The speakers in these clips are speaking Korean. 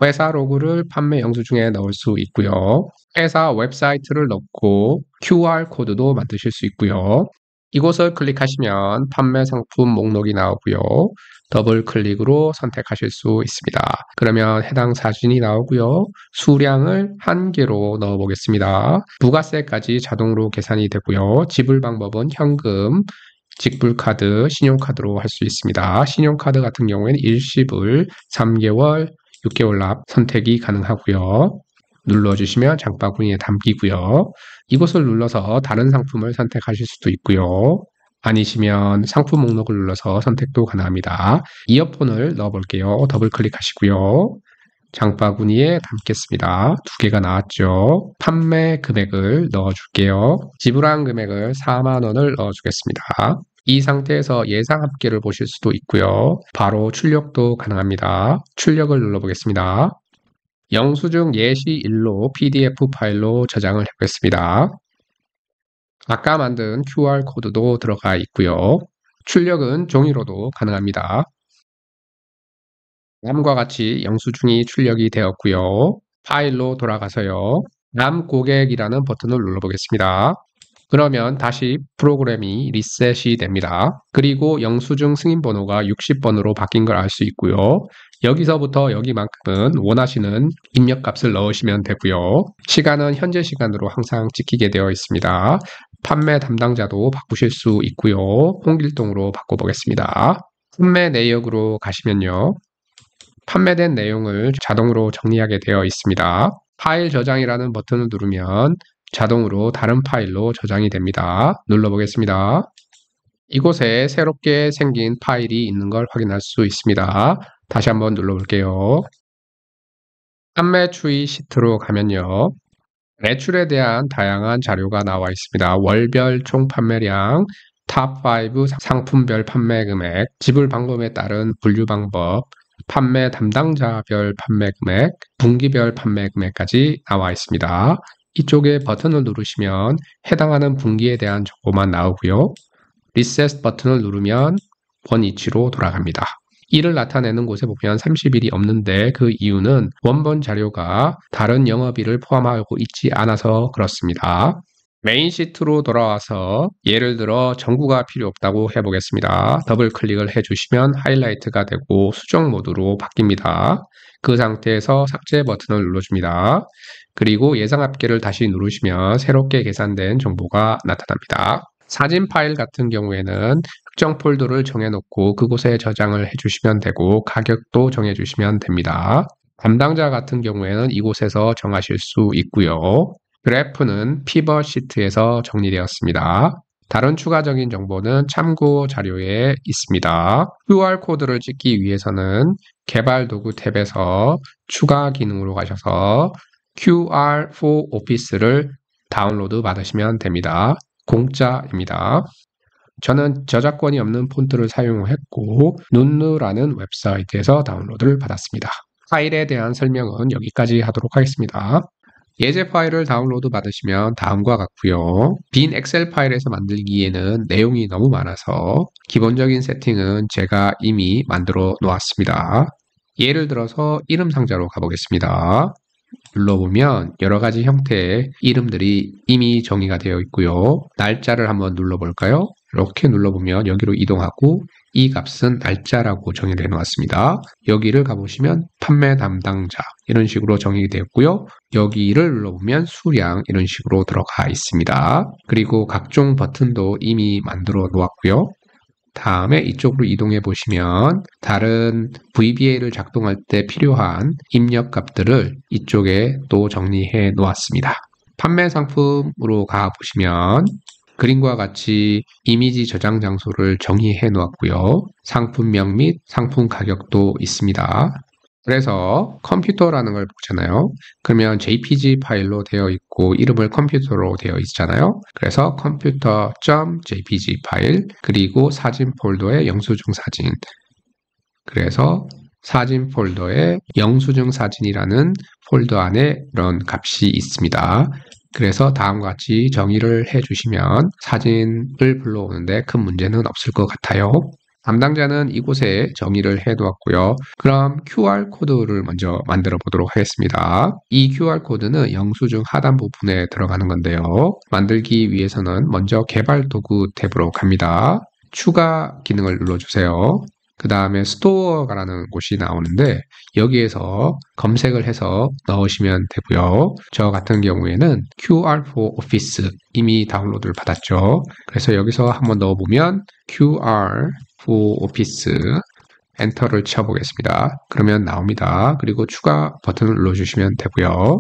회사 로고를 판매 영수증에 넣을 수 있고요. 회사 웹사이트를 넣고 QR코드도 만드실 수 있고요. 이곳을 클릭하시면 판매 상품 목록이 나오고요. 더블 클릭으로 선택하실 수 있습니다. 그러면 해당 사진이 나오고요. 수량을 1개로 넣어 보겠습니다. 부가세까지 자동으로 계산이 되고요. 지불 방법은 현금, 직불카드, 신용카드로 할 수 있습니다. 신용카드 같은 경우에는 일시불 3개월, 6개월 납 선택이 가능하고요. 눌러주시면 장바구니에 담기고요. 이곳을 눌러서 다른 상품을 선택하실 수도 있고요. 아니시면 상품 목록을 눌러서 선택도 가능합니다. 이어폰을 넣어 볼게요. 더블 클릭하시고요. 장바구니에 담겠습니다. 2개가 나왔죠. 판매 금액을 넣어줄게요. 지불한 금액을 4만원을 넣어주겠습니다. 이 상태에서 예상 합계를 보실 수도 있고요. 바로 출력도 가능합니다. 출력을 눌러보겠습니다. 영수증 예시일로 PDF 파일로 저장을 해보겠습니다. 아까 만든 QR코드도 들어가 있고요. 출력은 종이로도 가능합니다. 다음과 같이 영수증이 출력이 되었고요. 파일로 돌아가서요. 남 고객이라는 버튼을 눌러보겠습니다. 그러면 다시 프로그램이 리셋이 됩니다. 그리고 영수증 승인번호가 60번으로 바뀐 걸 알 수 있고요. 여기서부터 여기만큼은 원하시는 입력값을 넣으시면 되고요. 시간은 현재 시간으로 항상 찍히게 되어 있습니다. 판매 담당자도 바꾸실 수 있고요. 홍길동으로 바꿔보겠습니다. 판매 내역으로 가시면요. 판매된 내용을 자동으로 정리하게 되어 있습니다. 파일 저장이라는 버튼을 누르면 자동으로 다른 파일로 저장이 됩니다. 눌러보겠습니다. 이곳에 새롭게 생긴 파일이 있는 걸 확인할 수 있습니다. 다시 한번 눌러볼게요. 판매 추이 시트로 가면요. 매출에 대한 다양한 자료가 나와 있습니다. 월별 총 판매량, 탑5 상품별 판매 금액, 지불 방법에 따른 분류 방법, 판매 담당자별 판매 금액, 분기별 판매 금액까지 나와 있습니다. 이쪽에 버튼을 누르시면 해당하는 분기에 대한 정보만 나오고요. 리셋 버튼을 누르면 원위치로 돌아갑니다. 이를 나타내는 곳에 보면 30일이 없는데 그 이유는 원본 자료가 다른 영업일을 포함하고 있지 않아서 그렇습니다. 메인 시트로 돌아와서 예를 들어 전구가 필요 없다고 해보겠습니다. 더블 클릭을 해주시면 하이라이트가 되고 수정 모드로 바뀝니다. 그 상태에서 삭제 버튼을 눌러줍니다. 그리고 예상 합계를 다시 누르시면 새롭게 계산된 정보가 나타납니다. 사진 파일 같은 경우에는 특정 폴더를 정해놓고 그곳에 저장을 해주시면 되고 가격도 정해주시면 됩니다. 담당자 같은 경우에는 이곳에서 정하실 수 있고요. 그래프는 피벗 시트에서 정리되었습니다. 다른 추가적인 정보는 참고 자료에 있습니다. QR코드를 찍기 위해서는 개발 도구 탭에서 추가 기능으로 가셔서 QR for Office를 다운로드 받으시면 됩니다. 공짜입니다. 저는 저작권이 없는 폰트를 사용했고 눈누라는 웹사이트에서 다운로드를 받았습니다. 파일에 대한 설명은 여기까지 하도록 하겠습니다. 예제 파일을 다운로드 받으시면 다음과 같고요. 빈 엑셀 파일에서 만들기에는 내용이 너무 많아서 기본적인 세팅은 제가 이미 만들어 놓았습니다. 예를 들어서 이름 상자로 가보겠습니다. 눌러보면 여러가지 형태의 이름들이 이미 정의가 되어 있고요. 날짜를 한번 눌러볼까요? 이렇게 눌러보면 여기로 이동하고 이 값은 날짜라고 정의를 해놓았습니다. 여기를 가보시면 판매 담당자 이런 식으로 정의되었고요. 여기를 눌러보면 수량 이런 식으로 들어가 있습니다. 그리고 각종 버튼도 이미 만들어 놓았고요. 다음에 이쪽으로 이동해 보시면 다른 VBA를 작동할 때 필요한 입력 값들을 이쪽에 또 정리해 놓았습니다. 판매 상품으로 가 보시면 그림과 같이 이미지 저장 장소를 정의해 놓았고요. 상품명 및 상품 가격도 있습니다. 그래서 컴퓨터라는 걸 보잖아요. 그러면 JPG 파일로 되어 있고 이름을 컴퓨터로 되어 있잖아요. 그래서 컴퓨터.jpg 파일 그리고 사진 폴더에 영수증 사진 그래서 사진 폴더에 영수증 사진이라는 폴더 안에 이런 값이 있습니다. 그래서 다음과 같이 정의를 해주시면 사진을 불러오는데 큰 문제는 없을 것 같아요. 담당자는 이곳에 정의를 해두었고요. 그럼 QR코드를 먼저 만들어 보도록 하겠습니다. 이 QR코드는 영수증 하단 부분에 들어가는 건데요. 만들기 위해서는 먼저 개발 도구 탭으로 갑니다. 추가 기능을 눌러주세요. 그 다음에 스토어라는 곳이 나오는데 여기에서 검색을 해서 넣으시면 되고요. 저 같은 경우에는 QR4 Office 이미 다운로드를 받았죠. 그래서 여기서 한번 넣어보면 QR4 Office 엔터를 쳐보겠습니다. 그러면 나옵니다. 그리고 추가 버튼을 눌러주시면 되고요.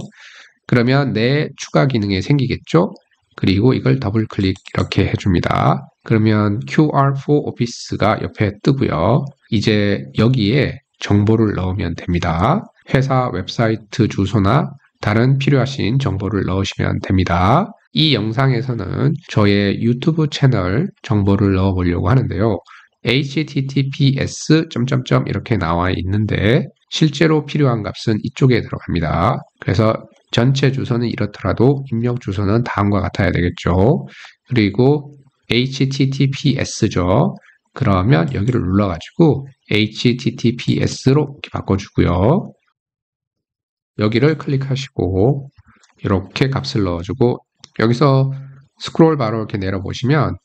그러면 내 추가 기능이 생기겠죠? 그리고 이걸 더블 클릭 이렇게 해줍니다. 그러면 QR4 Office가 옆에 뜨고요. 이제 여기에 정보를 넣으면 됩니다. 회사 웹사이트 주소나 다른 필요하신 정보를 넣으시면 됩니다. 이 영상에서는 저의 유튜브 채널 정보를 넣어 보려고 하는데요. https 이렇게 나와 있는데 실제로 필요한 값은 이쪽에 들어갑니다. 그래서 전체 주소는 이렇더라도 입력 주소는 다음과 같아야 되겠죠. 그리고 https죠. 그러면 여기를 눌러가지고 https로 이렇게 바꿔주고요. 여기를 클릭하시고 이렇게 값을 넣어주고 여기서 스크롤 바로 이렇게 내려보시면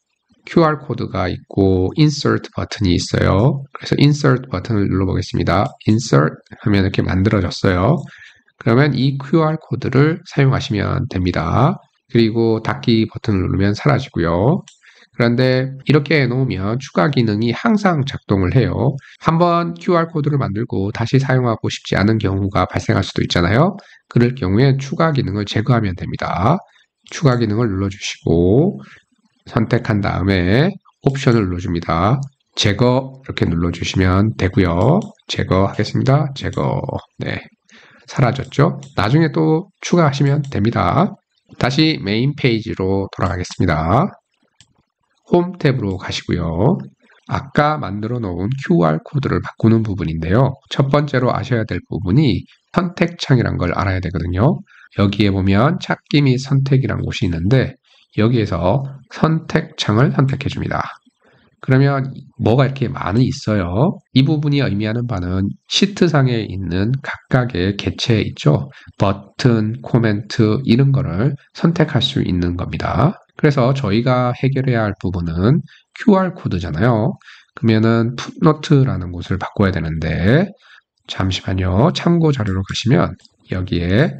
QR코드가 있고 Insert 버튼이 있어요. 그래서 Insert 버튼을 눌러보겠습니다. Insert 하면 이렇게 만들어졌어요. 그러면 이 QR코드를 사용하시면 됩니다. 그리고 닫기 버튼을 누르면 사라지고요. 그런데 이렇게 해놓으면 추가 기능이 항상 작동을 해요. 한번 QR코드를 만들고 다시 사용하고 싶지 않은 경우가 발생할 수도 있잖아요. 그럴 경우에 추가 기능을 제거하면 됩니다. 추가 기능을 눌러주시고 선택한 다음에 옵션을 눌러줍니다. 제거 이렇게 눌러주시면 되고요. 제거하겠습니다. 제거. 네, 사라졌죠? 나중에 또 추가하시면 됩니다. 다시 메인 페이지로 돌아가겠습니다. 홈 탭으로 가시고요. 아까 만들어 놓은 QR코드를 바꾸는 부분인데요. 첫 번째로 아셔야 될 부분이 선택창이란 걸 알아야 되거든요. 여기에 보면 찾기 및 선택이란 곳이 있는데 여기에서 선택창을 선택해 줍니다. 그러면 뭐가 이렇게 많이 있어요. 이 부분이 의미하는 바는 시트상에 있는 각각의 객체 있죠. 버튼, 코멘트 이런 거를 선택할 수 있는 겁니다. 그래서 저희가 해결해야 할 부분은 QR코드잖아요. 그러면은 풋노트라는 곳을 바꿔야 되는데 잠시만요. 참고 자료로 가시면 여기에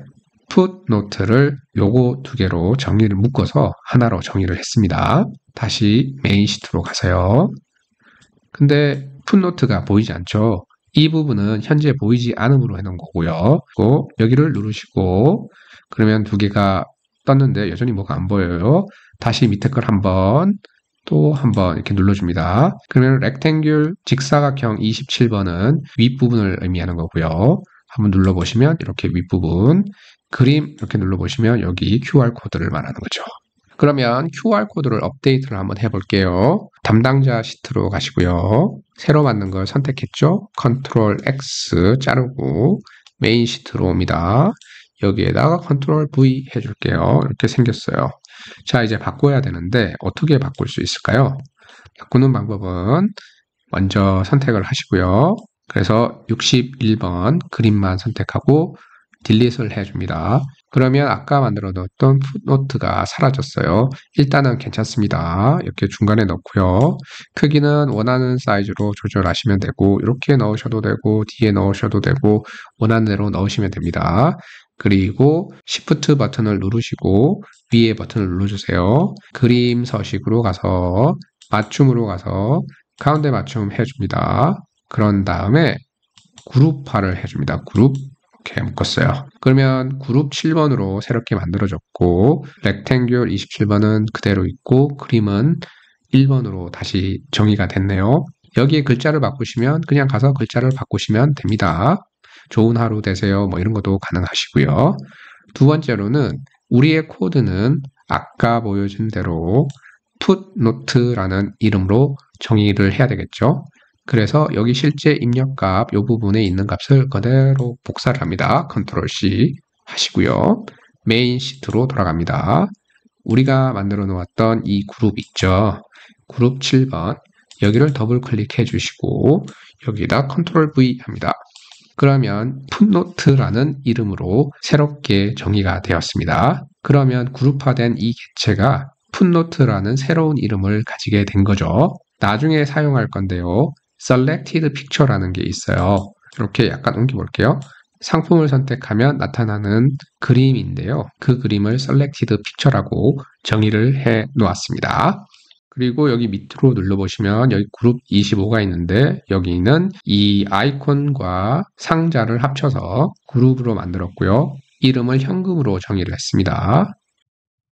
풋노트를 요거 두 개로 정리를 묶어서 하나로 정의를 했습니다. 다시 메인 시트로 가세요. 근데 풋노트가 보이지 않죠? 이 부분은 현재 보이지 않음으로 해놓은 거고요. 그리고 여기를 누르시고 그러면 두 개가 떴는데 여전히 뭐가 안 보여요. 다시 밑에 걸 한번 또 한번 이렇게 눌러줍니다. 그러면 렉탱귤 직사각형 27번은 윗부분을 의미하는 거고요. 한번 눌러보시면 이렇게 윗부분 그림 이렇게 눌러보시면 여기 QR코드를 말하는 거죠. 그러면 QR코드를 업데이트를 한번 해볼게요. 담당자 시트로 가시고요. 새로 만든 걸 선택했죠. 컨트롤 X 자르고 메인 시트로 옵니다. 여기에다가 컨트롤 V 해줄게요. 이렇게 생겼어요. 자, 이제 바꿔야 되는데 어떻게 바꿀 수 있을까요? 바꾸는 방법은 먼저 선택을 하시고요. 그래서 61번 그림만 선택하고 딜릿을 해줍니다. 그러면 아까 만들어 뒀던 풋노트가 사라졌어요. 일단은 괜찮습니다. 이렇게 중간에 넣고요. 크기는 원하는 사이즈로 조절하시면 되고 이렇게 넣으셔도 되고 뒤에 넣으셔도 되고 원하는 대로 넣으시면 됩니다. 그리고 Shift 버튼을 누르시고 위에 버튼을 눌러주세요. 그림 서식으로 가서 맞춤으로 가서 가운데 맞춤 해줍니다. 그런 다음에 그룹화를 해줍니다. 그룹 이렇게 묶었어요. 그러면 그룹 7번으로 새롭게 만들어졌고 렉탱귤 27번은 그대로 있고 그림은 1번으로 다시 정의가 됐네요. 여기에 글자를 바꾸시면 그냥 가서 글자를 바꾸시면 됩니다. 좋은 하루 되세요. 뭐 이런 것도 가능하시고요. 두 번째로는 우리의 코드는 아까 보여준 대로 풋노트라는 이름으로 정의를 해야 되겠죠. 그래서 여기 실제 입력값 이 부분에 있는 값을 그대로 복사를 합니다. 컨트롤 C 하시고요. 메인 시트로 돌아갑니다. 우리가 만들어 놓았던 이 그룹 있죠. 그룹 7번 여기를 더블 클릭해 주시고 여기다 컨트롤 V 합니다. 그러면 풋노트라는 이름으로 새롭게 정의가 되었습니다. 그러면 그룹화된 이 객체가 풋노트라는 새로운 이름을 가지게 된 거죠. 나중에 사용할 건데요. Selected Picture라는 게 있어요. 이렇게 약간 옮겨볼게요. 상품을 선택하면 나타나는 그림인데요. 그 그림을 Selected Picture라고 정의를 해 놓았습니다. 그리고 여기 밑으로 눌러보시면 여기 그룹 25가 있는데 여기는 이 아이콘과 상자를 합쳐서 그룹으로 만들었고요. 이름을 현금으로 정의를 했습니다.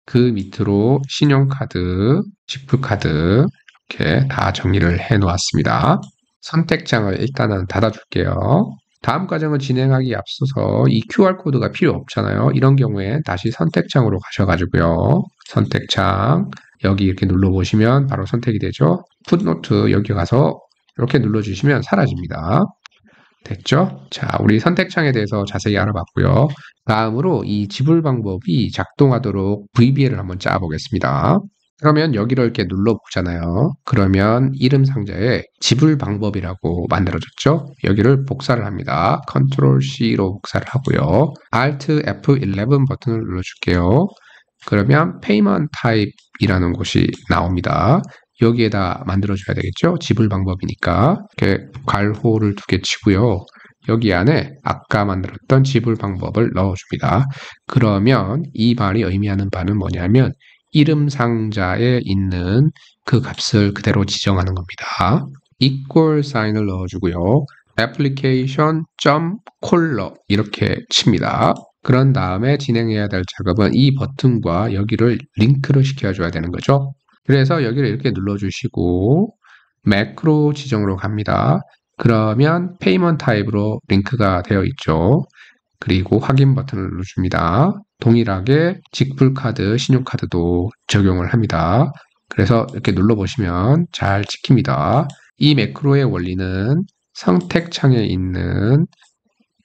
그 밑으로 신용카드, 지불카드 이렇게 다 정리를 해 놓았습니다. 선택장을 일단은 닫아줄게요. 다음 과정을 진행하기 앞서서 이 QR코드가 필요 없잖아요. 이런 경우에 다시 선택장으로 가셔가지고요. 선택장 여기 이렇게 눌러보시면 바로 선택이 되죠. 풋노트 여기 가서 이렇게 눌러주시면 사라집니다. 됐죠? 자, 우리 선택창에 대해서 자세히 알아봤고요. 다음으로 이 지불 방법이 작동하도록 VBA를 한번 짜보겠습니다. 그러면 여기를 이렇게 눌러보잖아요. 그러면 이름 상자에 지불 방법이라고 만들어졌죠? 여기를 복사를 합니다. Ctrl C로 복사를 하고요. Alt F11 버튼을 눌러줄게요. 그러면 Payment Type이라는 곳이 나옵니다. 여기에다 만들어줘야 되겠죠? 지불 방법이니까. 이렇게 괄호를 2개 치고요. 여기 안에 아까 만들었던 지불 방법을 넣어줍니다. 그러면 이 말이 의미하는 바는 뭐냐면 이름 상자에 있는 그 값을 그대로 지정하는 겁니다. equal sign을 넣어주고요. application.color 이렇게 칩니다. 그런 다음에 진행해야 될 작업은 이 버튼과 여기를 링크를 시켜줘야 되는 거죠. 그래서 여기를 이렇게 눌러주시고 매크로 지정으로 갑니다. 그러면 페이먼트 타입으로 링크가 되어 있죠. 그리고 확인 버튼을 눌러줍니다. 동일하게 직불카드, 신용카드도 적용을 합니다. 그래서 이렇게 눌러보시면 잘 찍힙니다. 이 매크로의 원리는 선택창에 있는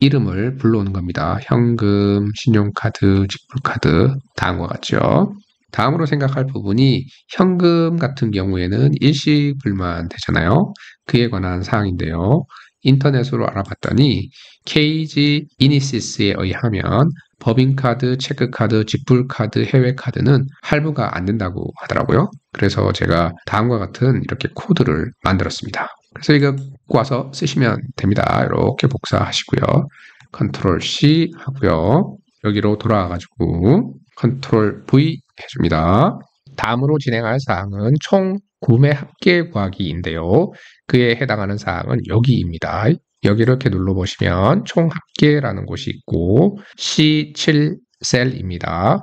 이름을 불러오는 겁니다. 현금, 신용카드, 직불카드 다음과 같죠. 다음으로 생각할 부분이 현금 같은 경우에는 일시불만 되잖아요. 그에 관한 사항인데요. 인터넷으로 알아봤더니 KG 이니시스에 의하면 법인카드, 체크카드, 직불카드, 해외카드는 할부가 안 된다고 하더라고요. 그래서 제가 다음과 같은 이렇게 코드를 만들었습니다. 그래서 이거 갖고 와서 쓰시면 됩니다. 이렇게 복사하시고요. Ctrl C 하고요. 여기로 돌아와가지고 Ctrl V 해줍니다. 다음으로 진행할 사항은 총 구매 합계 구하기인데요. 그에 해당하는 사항은 여기입니다. 여기를 이렇게 눌러보시면 총 합계라는 곳이 있고 C7 셀입니다.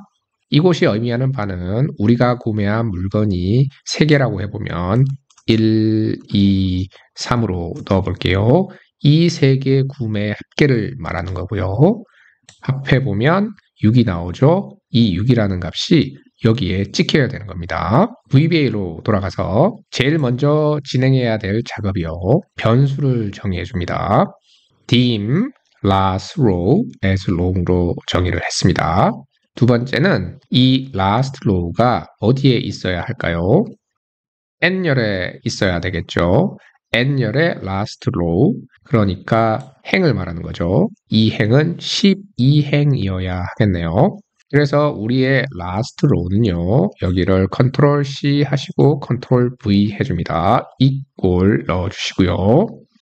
이곳이 의미하는 바는 우리가 구매한 물건이 3개라고 해보면 1, 2, 3으로 넣어볼게요. 이 3개 구매 합계를 말하는 거고요. 합해보면 6이 나오죠. 이 6이라는 값이 여기에 찍혀야 되는 겁니다. VBA로 돌아가서 제일 먼저 진행해야 될 작업이요. 변수를 정의해 줍니다. dim last row as long로 정의를 했습니다. 두 번째는 이 last row가 어디에 있어야 할까요? n열에 있어야 되겠죠. n열의 last row, 그러니까 행을 말하는 거죠. 이 행은 12행이어야 하겠네요. 그래서 우리의 last row는요, 여기를 Ctrl C 하시고 Ctrl V 해줍니다. equal 넣어주시고요.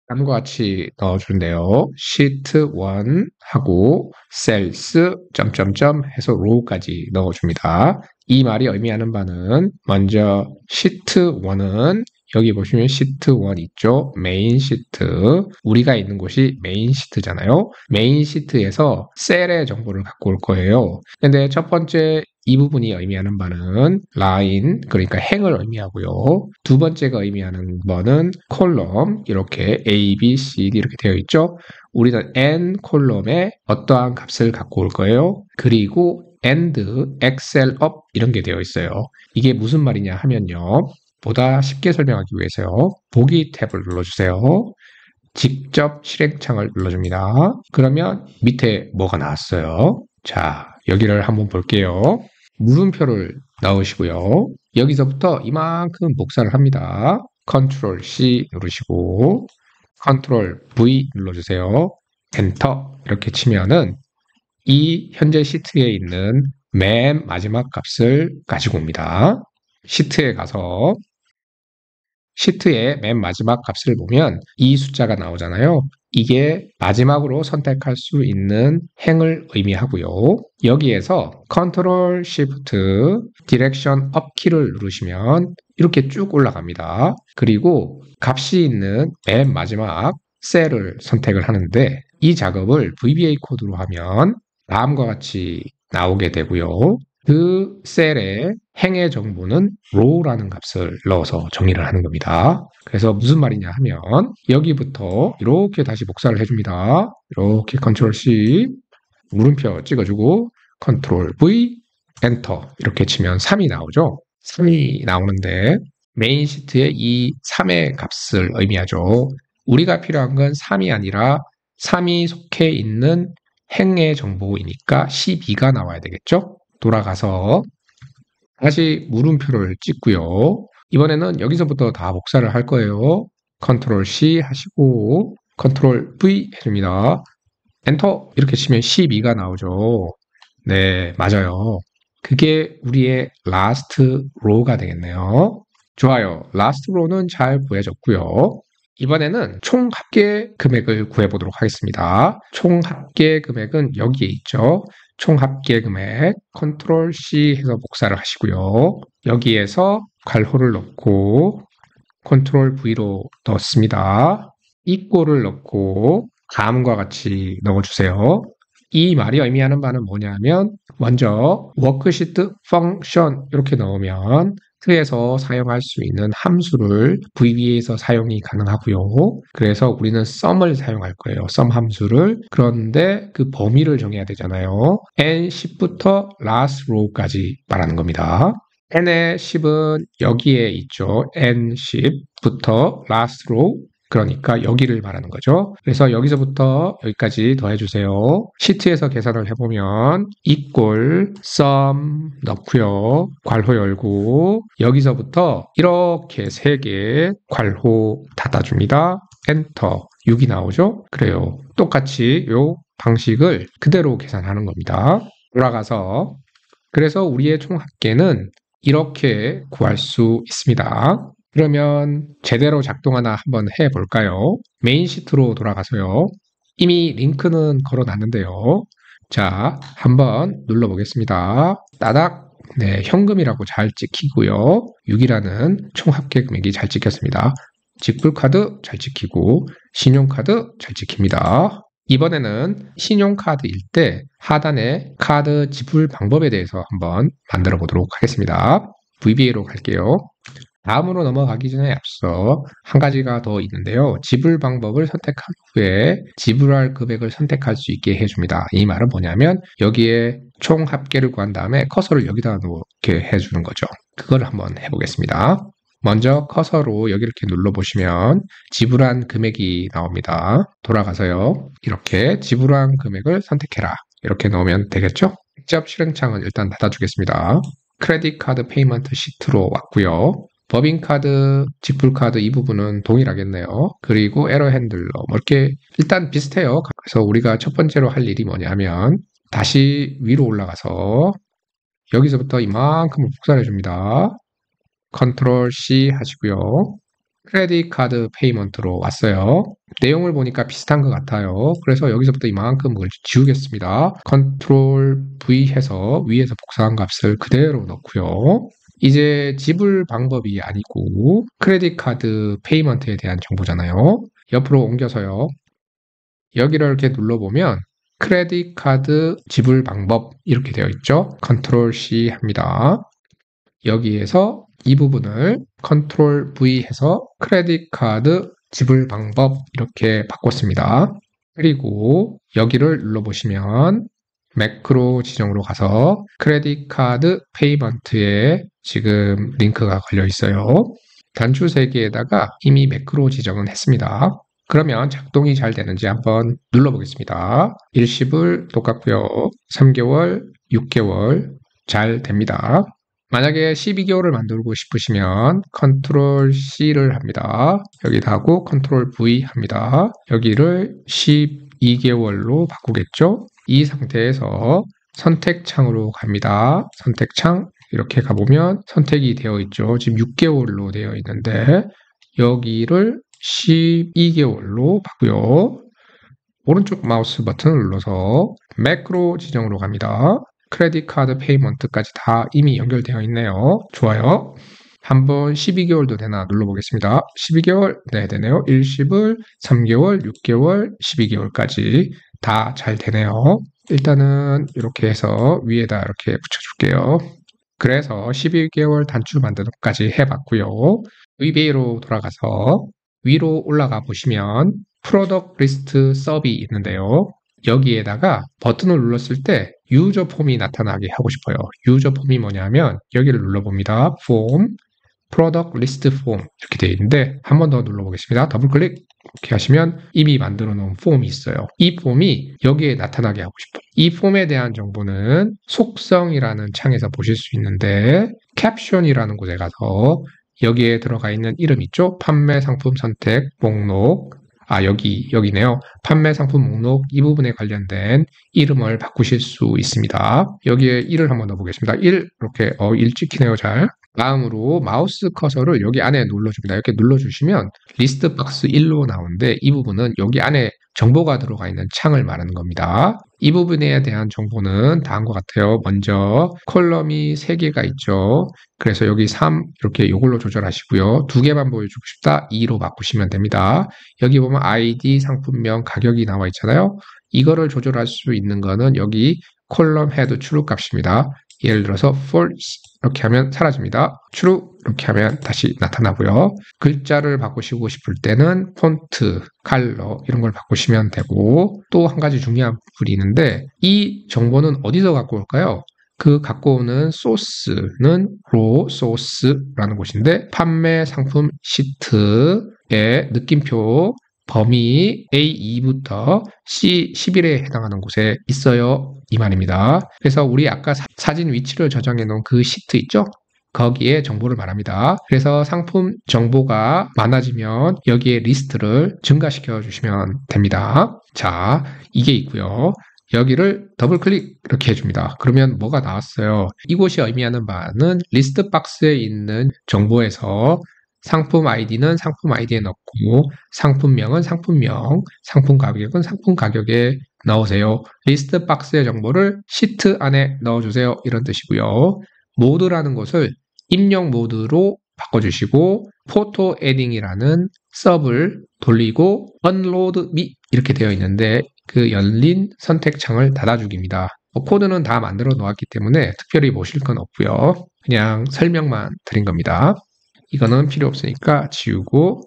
다음과 같이 넣어주는데요. sheet 1 하고 cells 점점점 해서 row까지 넣어줍니다. 이 말이 의미하는 바는 먼저 sheet 1은 여기 보시면 시트 1 있죠? 메인 시트. 우리가 있는 곳이 메인 시트잖아요. 메인 시트에서 셀의 정보를 갖고 올 거예요. 근데 첫 번째 이 부분이 의미하는 바는 라인, 그러니까 행을 의미하고요. 두 번째가 의미하는 바는 콜럼, 이렇게 A, B, C, D 이렇게 되어 있죠? 우리는 N 콜럼에 어떠한 값을 갖고 올 거예요. 그리고 AND, Excel up 이런 게 되어 있어요. 이게 무슨 말이냐 하면요. 보다 쉽게 설명하기 위해서요. 보기 탭을 눌러주세요. 직접 실행창을 눌러줍니다. 그러면 밑에 뭐가 나왔어요? 자, 여기를 한번 볼게요. 물음표를 넣으시고요. 여기서부터 이만큼 복사를 합니다. 컨트롤 C 누르시고 컨트롤 V 눌러주세요. 엔터 이렇게 치면은 이 현재 시트에 있는 맨 마지막 값을 가지고 옵니다. 시트에 가서 시트의 맨 마지막 값을 보면 이 숫자가 나오잖아요. 이게 마지막으로 선택할 수 있는 행을 의미하고요. 여기에서 Ctrl Shift Direction Up 키를 누르시면 이렇게 쭉 올라갑니다. 그리고 값이 있는 맨 마지막 셀을 선택을 하는데 이 작업을 VBA 코드로 하면 다음과 같이 나오게 되고요. 그 셀에 행의 정보는 row라는 값을 넣어서 정의를 하는 겁니다. 그래서 무슨 말이냐 하면 여기부터 이렇게 다시 복사를 해줍니다. 이렇게 Ctrl C 물음표 찍어주고 Ctrl V 엔터 이렇게 치면 3이 나오죠. 3이 나오는데 메인 시트에 이 3의 값을 의미하죠. 우리가 필요한 건 3이 아니라 3이 속해 있는 행의 정보이니까 12가 나와야 되겠죠. 돌아가서 다시 물음표를 찍고요. 이번에는 여기서부터 다 복사를 할 거예요. Ctrl C 하시고 Ctrl V 해줍니다. 엔터 이렇게 치면 12가 나오죠. 네, 맞아요. 그게 우리의 last row가 되겠네요. 좋아요. last row는 잘 구해졌고요. 이번에는 총 합계 금액을 구해보도록 하겠습니다. 총 합계 금액은 여기에 있죠. 총 합계 금액 Ctrl C 해서 복사를 하시고요. 여기에서 괄호를 넣고 Ctrl V로 넣습니다. 이꼴을 넣고 다음과 같이 넣어주세요. 이 말이 의미하는 바는 뭐냐면 먼저 워크시트 펑션 이렇게 넣으면 트에서 사용할 수 있는 함수를 VBA에서 사용이 가능하고요. 그래서 우리는 sum을 사용할 거예요. sum 함수를. 그런데 그 범위를 정해야 되잖아요. n10부터 last row까지 말하는 겁니다. n의 10은 여기에 있죠. n10부터 last row. 그러니까 여기를 말하는 거죠. 그래서 여기서부터 여기까지 더해주세요. 시트에서 계산을 해보면 equal sum 넣고요. 괄호 열고 여기서부터 이렇게 3개 괄호 닫아줍니다. 엔터 6이 나오죠? 그래요. 똑같이 이 방식을 그대로 계산하는 겁니다. 돌아가서 그래서 우리의 총 합계는 이렇게 구할 수 있습니다. 그러면 제대로 작동하나 한번 해볼까요? 메인 시트로 돌아가서요. 이미 링크는 걸어놨는데요. 자, 한번 눌러보겠습니다. 따닥! 네, 현금이라고 잘 찍히고요. 6이라는 총 합계 금액이 잘 찍혔습니다. 직불카드 잘 찍히고 신용카드 잘 찍힙니다. 이번에는 신용카드일 때 하단에 카드 지불 방법에 대해서 한번 만들어 보도록 하겠습니다. VBA로 갈게요. 다음으로 넘어가기 전에 앞서 한 가지가 더 있는데요. 지불 방법을 선택한 후에 지불할 금액을 선택할 수 있게 해줍니다. 이 말은 뭐냐면 여기에 총 합계를 구한 다음에 커서를 여기다 놓게 해주는 거죠. 그걸 한번 해보겠습니다. 먼저 커서로 여기 이렇게 눌러보시면 지불한 금액이 나옵니다. 돌아가서요. 이렇게 지불한 금액을 선택해라. 이렇게 넣으면 되겠죠? 직접 실행창은 일단 닫아주겠습니다. 크레딧 카드 페이먼트 시트로 왔고요. 법인카드, 직불카드 이 부분은 동일하겠네요. 그리고 에러 핸들러, 뭐 이렇게 일단 비슷해요. 그래서 우리가 첫 번째로 할 일이 뭐냐면 다시 위로 올라가서 여기서부터 이만큼을 복사해 줍니다. Ctrl C 하시고요. 크레딧 카드 페이먼트로 왔어요. 내용을 보니까 비슷한 것 같아요. 그래서 여기서부터 이만큼을 지우겠습니다. Ctrl V 해서 위에서 복사한 값을 그대로 넣고요. 이제 지불 방법이 아니고 크레딧 카드 페이먼트에 대한 정보잖아요. 옆으로 옮겨서요. 여기를 이렇게 눌러보면 크레딧 카드 지불 방법 이렇게 되어 있죠. Ctrl C 합니다. 여기에서 이 부분을 Ctrl V 해서 크레딧 카드 지불 방법 이렇게 바꿨습니다. 그리고 여기를 눌러보시면 매크로 지정으로 가서 크레딧 카드 페이먼트에 지금 링크가 걸려 있어요. 단추 3개에다가 이미 매크로 지정은 했습니다. 그러면 작동이 잘 되는지 한번 눌러보겠습니다. 일시불 똑같고요. 3개월, 6개월 잘 됩니다. 만약에 12개월을 만들고 싶으시면 컨트롤 C를 합니다. 여기다 하고 컨트롤 V 합니다. 여기를 12개월로 바꾸겠죠? 이 상태에서 선택창으로 갑니다. 선택창 이렇게 가보면 선택이 되어 있죠. 지금 6개월로 되어 있는데 여기를 12개월로 바꾸요. 오른쪽 마우스 버튼을 눌러서 매크로 지정으로 갑니다. 크레딧 카드 페이먼트까지 다 이미 연결되어 있네요. 좋아요. 한번 12개월도 되나 눌러보겠습니다. 12개월, 네, 되네요. 일시불, 3개월, 6개월, 12개월까지 다 잘 되네요. 일단은 이렇게 해서 위에다 이렇게 붙여줄게요. 그래서 12개월 단축 만드기까지 해봤고요. VBA로 돌아가서 위로 올라가 보시면 프로덕트 리스트 서비 있는데요. 여기에다가 버튼을 눌렀을 때 유저 폼이 나타나게 하고 싶어요. 유저 폼이 뭐냐면 여기를 눌러봅니다. 폼, 프로덕트 리스트 폼 이렇게 되어 있는데 한 번 더 눌러보겠습니다. 더블 클릭 이렇게 하시면 이미 만들어 놓은 폼이 있어요. 이 폼이 여기에 나타나게 하고 싶어요. 이 폼에 대한 정보는 속성이라는 창에서 보실 수 있는데 캡션이라는 곳에 가서 여기에 들어가 있는 이름 있죠? 판매 상품 선택 목록 여기네요. 판매 상품 목록 이 부분에 관련된 이름을 바꾸실 수 있습니다. 여기에 1을 한번 넣어보겠습니다. 1 이렇게 1 찍히네요. 잘. 다음으로 마우스 커서를 여기 안에 눌러줍니다. 이렇게 눌러주시면 리스트 박스 1로 나오는데 이 부분은 여기 안에 정보가 들어가 있는 창을 말하는 겁니다. 이 부분에 대한 정보는 다음과 같아요. 먼저 컬럼이 3개가 있죠. 그래서 여기 3 이렇게 이걸로 조절하시고요. 2개만 보여주고 싶다. 2로 바꾸시면 됩니다. 여기 보면 아이디, 상품명, 가격이 나와 있잖아요. 이거를 조절할 수 있는 거는 여기 콜럼 헤드 true 값입니다. 예를 들어서 false 이렇게 하면 사라집니다. true 이렇게 하면 다시 나타나고요. 글자를 바꾸시고 싶을 때는 폰트, 컬러 이런 걸 바꾸시면 되고 또 한 가지 중요한 부분이 있는데 이 정보는 어디서 갖고 올까요? 그 갖고 오는 소스는 raw source라는 곳인데 판매 상품 시트의 느낌표 범위 A2부터 C11에 해당하는 곳에 있어요. 이 말입니다. 그래서 우리 아까 사진 위치를 저장해 놓은 그 시트 있죠? 거기에 정보를 말합니다. 그래서 상품 정보가 많아지면 여기에 리스트를 증가시켜 주시면 됩니다. 자, 이게 있고요. 여기를 더블 클릭 이렇게 해줍니다. 그러면 뭐가 나왔어요? 이곳이 의미하는 바는 리스트 박스에 있는 정보에서 상품 아이디는 상품 아이디에 넣고 상품명은 상품명, 상품 가격은 상품 가격에 넣으세요. 리스트 박스의 정보를 시트 안에 넣어주세요. 이런 뜻이고요. 모드라는 것을 입력 모드로 바꿔주시고 포토 에딩이라는 서브를 돌리고 언로드 미 이렇게 되어 있는데 그 열린 선택창을 닫아주기입니다. 코드는 다 만들어 놓았기 때문에 특별히 보실 건 없고요. 그냥 설명만 드린 겁니다. 이거는 필요 없으니까 지우고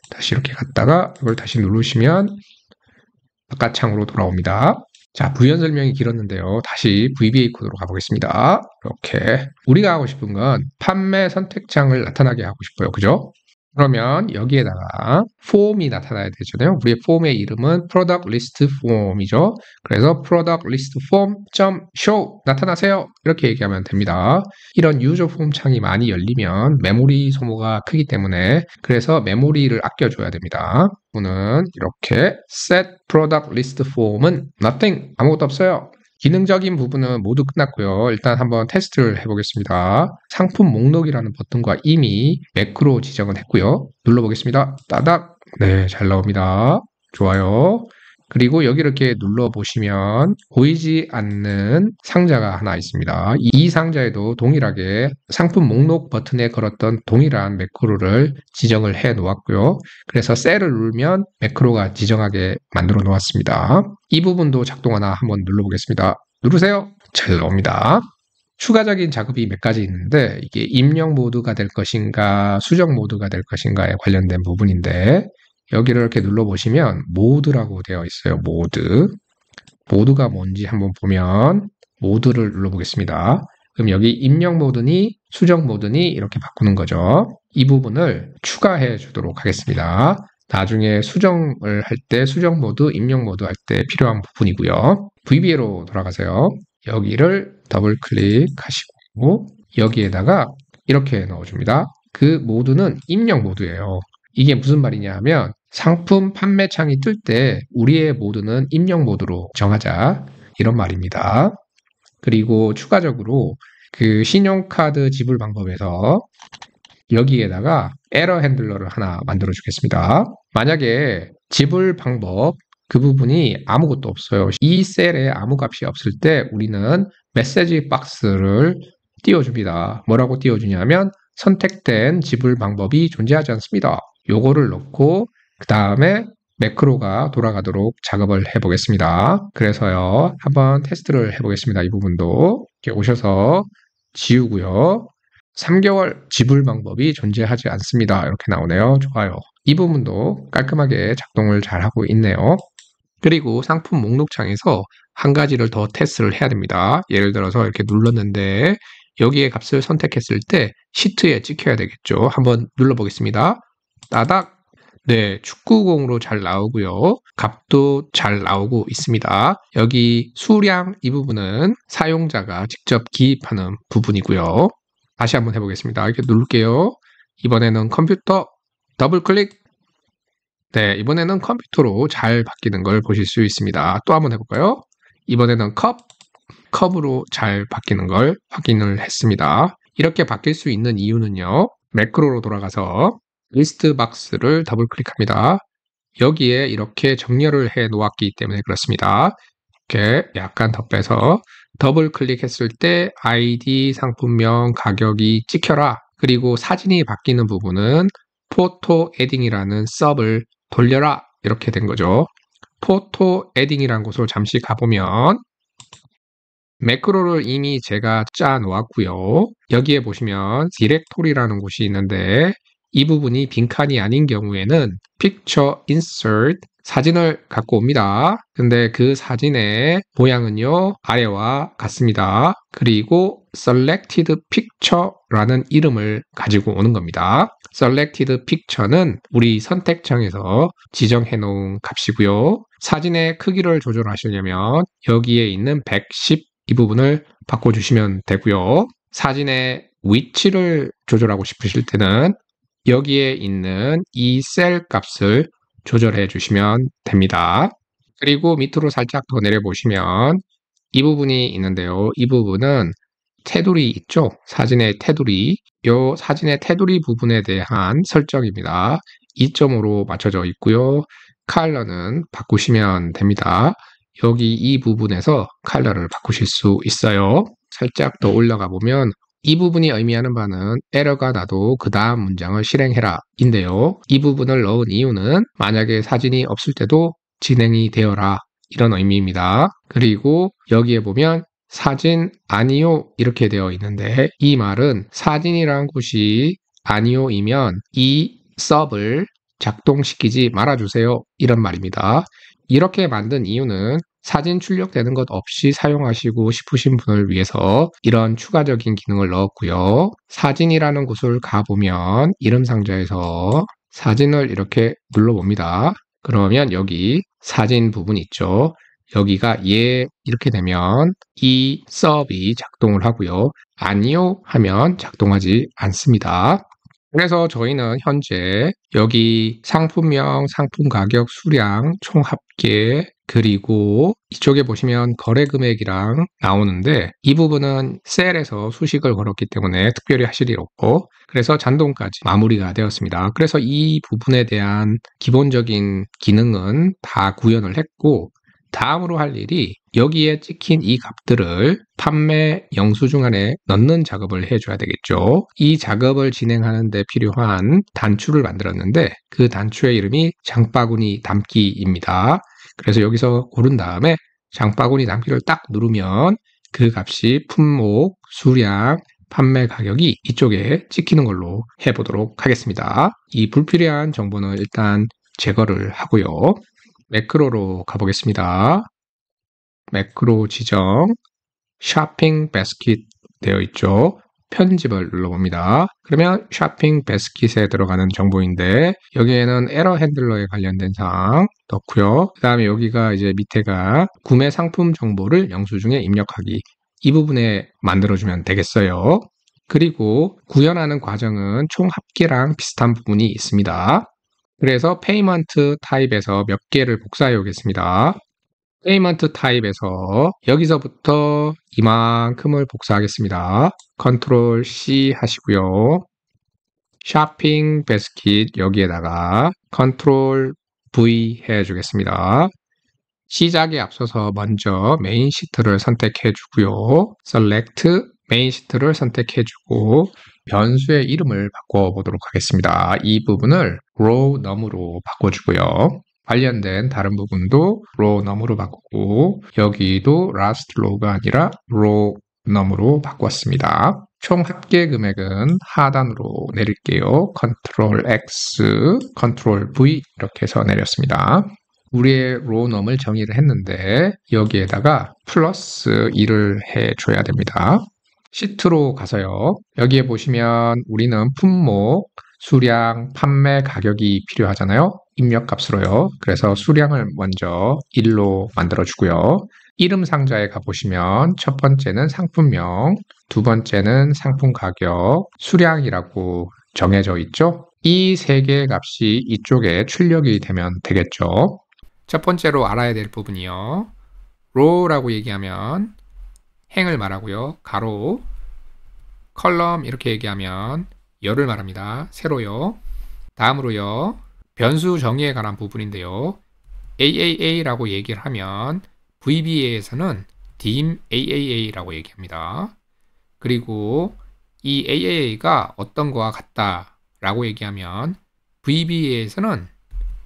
다시 이렇게 갔다가 이걸 다시 누르시면 바깥 창으로 돌아옵니다. 자, 부연 설명이 길었는데요. 다시 VBA 코드로 가보겠습니다. 이렇게 우리가 하고 싶은 건 판매 선택창을 나타나게 하고 싶어요. 그죠? 그러면 여기에다가 폼이 나타나야 되잖아요. 우리의 폼의 이름은 product list form이죠. 그래서 product list form.show 나타나세요. 이렇게 얘기하면 됩니다. 이런 유저 폼 창이 많이 열리면 메모리 소모가 크기 때문에 그래서 메모리를 아껴줘야 됩니다. 부분은 이렇게 set product list form은 nothing 아무것도 없어요. 기능적인 부분은 모두 끝났고요. 일단 한번 테스트를 해보겠습니다. 상품 목록이라는 버튼과 이미 매크로 지정을 했고요. 눌러보겠습니다. 따닥. 네, 잘 나옵니다. 좋아요. 그리고 여기 이렇게 눌러보시면 보이지 않는 상자가 하나 있습니다. 이 상자에도 동일하게 상품 목록 버튼에 걸었던 동일한 매크로를 지정을 해 놓았고요. 그래서 셀을 누르면 매크로가 지정하게 만들어 놓았습니다. 이 부분도 작동하나 한번 눌러보겠습니다. 누르세요. 잘 나옵니다. 추가적인 작업이 몇 가지 있는데 이게 입력 모드가 될 것인가 수정 모드가 될 것인가에 관련된 부분인데 여기를 이렇게 눌러보시면 모드라고 되어 있어요. 모드가 뭔지 한번 보면 모드를 눌러보겠습니다. 그럼 여기 입력 모드니 수정 모드니 이렇게 바꾸는 거죠. 이 부분을 추가해 주도록 하겠습니다. 나중에 수정을 할 때 수정 모드, 입력 모드 할 때 필요한 부분이고요. VBA로 돌아가세요. 여기를 더블 클릭하시고 여기에다가 이렇게 넣어줍니다. 그 모드는 입력 모드예요. 이게 무슨 말이냐 하면 상품 판매 창이 뜰 때 우리의 모드는 입력 모드로 정하자 이런 말입니다. 그리고 추가적으로 그 신용카드 지불 방법에서 여기에다가 에러 핸들러를 하나 만들어 주겠습니다. 만약에 지불 방법 그 부분이 아무것도 없어요. 이 셀에 아무 값이 없을 때 우리는 메시지 박스를 띄워줍니다. 뭐라고 띄워주냐면 선택된 지불 방법이 존재하지 않습니다. 요거를 넣고 그 다음에 매크로가 돌아가도록 작업을 해보겠습니다. 그래서요, 한번 테스트를 해보겠습니다. 이 부분도 이렇게 오셔서 지우고요. 3개월 지불 방법이 존재하지 않습니다. 이렇게 나오네요. 좋아요. 이 부분도 깔끔하게 작동을 잘 하고 있네요. 그리고 상품 목록창에서 한 가지를 더 테스트를 해야 됩니다. 예를 들어서 이렇게 눌렀는데 여기에 값을 선택했을 때 시트에 찍혀야 되겠죠. 한번 눌러보겠습니다. 따닥. 네, 축구공으로 잘 나오고요. 값도 잘 나오고 있습니다. 여기 수량 이 부분은 사용자가 직접 기입하는 부분이고요. 다시 한번 해보겠습니다. 이렇게 누를게요. 이번에는 컴퓨터 더블 클릭. 네, 이번에는 컴퓨터로 잘 바뀌는 걸 보실 수 있습니다. 또 한번 해볼까요? 이번에는 컵으로 잘 바뀌는 걸 확인을 했습니다. 이렇게 바뀔 수 있는 이유는요. 매크로로 돌아가서 리스트 박스를 더블 클릭합니다. 여기에 이렇게 정렬을 해 놓았기 때문에 그렇습니다. 이렇게 약간 더 빼서 더블 클릭했을 때 아이디, 상품명, 가격이 찍혀라. 그리고 사진이 바뀌는 부분은 포토 에딩이라는 서브를 돌려라. 이렇게 된 거죠. 포토 에딩이라는 곳으로 잠시 가보면 매크로를 이미 제가 짜 놓았고요. 여기에 보시면 디렉토리라는 곳이 있는데 이 부분이 빈칸이 아닌 경우에는 Picture Insert 사진을 갖고 옵니다. 근데 그 사진의 모양은요, 아래와 같습니다. 그리고 Selected Picture라는 이름을 가지고 오는 겁니다. Selected Picture는 우리 선택창에서 지정해 놓은 값이고요. 사진의 크기를 조절하시려면 여기에 있는 110 이 부분을 바꿔주시면 되고요. 사진의 위치를 조절하고 싶으실 때는 여기에 있는 이 셀 값을 조절해 주시면 됩니다. 그리고 밑으로 살짝 더 내려보시면 이 부분이 있는데요. 이 부분은 테두리 있죠? 사진의 테두리. 이 사진의 테두리 부분에 대한 설정입니다. 2점으로 맞춰져 있고요. 컬러는 바꾸시면 됩니다. 여기 이 부분에서 컬러를 바꾸실 수 있어요. 살짝 더 올라가 보면 이 부분이 의미하는 바는 에러가 나도 그 다음 문장을 실행해라 인데요. 이 부분을 넣은 이유는 만약에 사진이 없을 때도 진행이 되어라 이런 의미입니다. 그리고 여기에 보면 사진 아니요 이렇게 되어 있는데 이 말은 사진이란 곳이 아니요이면 이 서브를 작동시키지 말아주세요 이런 말입니다. 이렇게 만든 이유는 사진 출력되는 것 없이 사용하시고 싶으신 분을 위해서 이런 추가적인 기능을 넣었고요. 사진이라는 곳을 가보면 이름 상자에서 사진을 이렇게 눌러봅니다. 그러면 여기 사진 부분 있죠. 여기가 예 이렇게 되면 이 서브이 작동을 하고요. 아니요 하면 작동하지 않습니다. 그래서 저희는 현재 여기 상품명, 상품 가격, 수량, 총 합계 그리고 이쪽에 보시면 거래 금액이랑 나오는데 이 부분은 셀에서 수식을 걸었기 때문에 특별히 하실 일 없고 그래서 잔돈까지 마무리가 되었습니다. 그래서 이 부분에 대한 기본적인 기능은 다 구현을 했고 다음으로 할 일이 여기에 찍힌 이 값들을 판매 영수증 안에 넣는 작업을 해줘야 되겠죠. 이 작업을 진행하는 데 필요한 단추를 만들었는데 그 단추의 이름이 장바구니 담기입니다. 그래서 여기서 고른 다음에 장바구니 담기를 딱 누르면 그 값이 품목, 수량, 판매 가격이 이쪽에 찍히는 걸로 해보도록 하겠습니다. 이 불필요한 정보는 일단 제거를 하고요. 매크로로 가보겠습니다. 매크로 지정, 쇼핑 바스킷 되어 있죠. 편집을 눌러봅니다. 그러면 쇼핑 바스킷에 들어가는 정보인데 여기에는 에러 핸들러에 관련된 사항 넣고요. 그 다음에 여기가 이제 밑에가 구매 상품 정보를 영수증에 입력하기 이 부분에 만들어주면 되겠어요. 그리고 구현하는 과정은 총 합계랑 비슷한 부분이 있습니다. 그래서 페이먼트 타입에서 몇 개를 복사해 오겠습니다. 페이먼트 타입에서 여기서부터 이만큼을 복사하겠습니다. 컨트롤 C 하시고요. 쇼핑 배스킷 여기에다가 컨트롤 V 해주겠습니다. 시작에 앞서서 먼저 메인 시트를 선택해 주고요. select 메인 시트를 선택해 주고 변수의 이름을 바꿔 보도록 하겠습니다. 이 부분을 row num으로 바꿔주고요. 관련된 다른 부분도 row num으로 바꾸고 여기도 last row가 아니라 row num으로 바꿨습니다. 총 합계 금액은 하단으로 내릴게요. 컨트롤 X, 컨트롤 V 이렇게 해서 내렸습니다. 우리의 로우넘을 정의를 했는데 여기에다가 플러스 2를 해줘야 됩니다. 시트로 가서요. 여기에 보시면 우리는 품목, 수량, 판매 가격이 필요하잖아요. 입력값으로요. 그래서 수량을 먼저 1로 만들어주고요. 이름 상자에 가보시면 첫 번째는 상품명, 두 번째는 상품 가격, 수량이라고 정해져 있죠. 이 세 개의 값이 이쪽에 출력이 되면 되겠죠. 첫 번째로 알아야 될 부분이요. row라고 얘기하면 행을 말하고요. 가로, 컬럼 이렇게 얘기하면 열을 말합니다. 세로요. 다음으로요. 변수 정의에 관한 부분인데요. AAA라고 얘기를 하면 VBA에서는 dim AAA라고 얘기합니다. 그리고 이 AAA가 어떤 거와 같다 라고 얘기하면 VBA에서는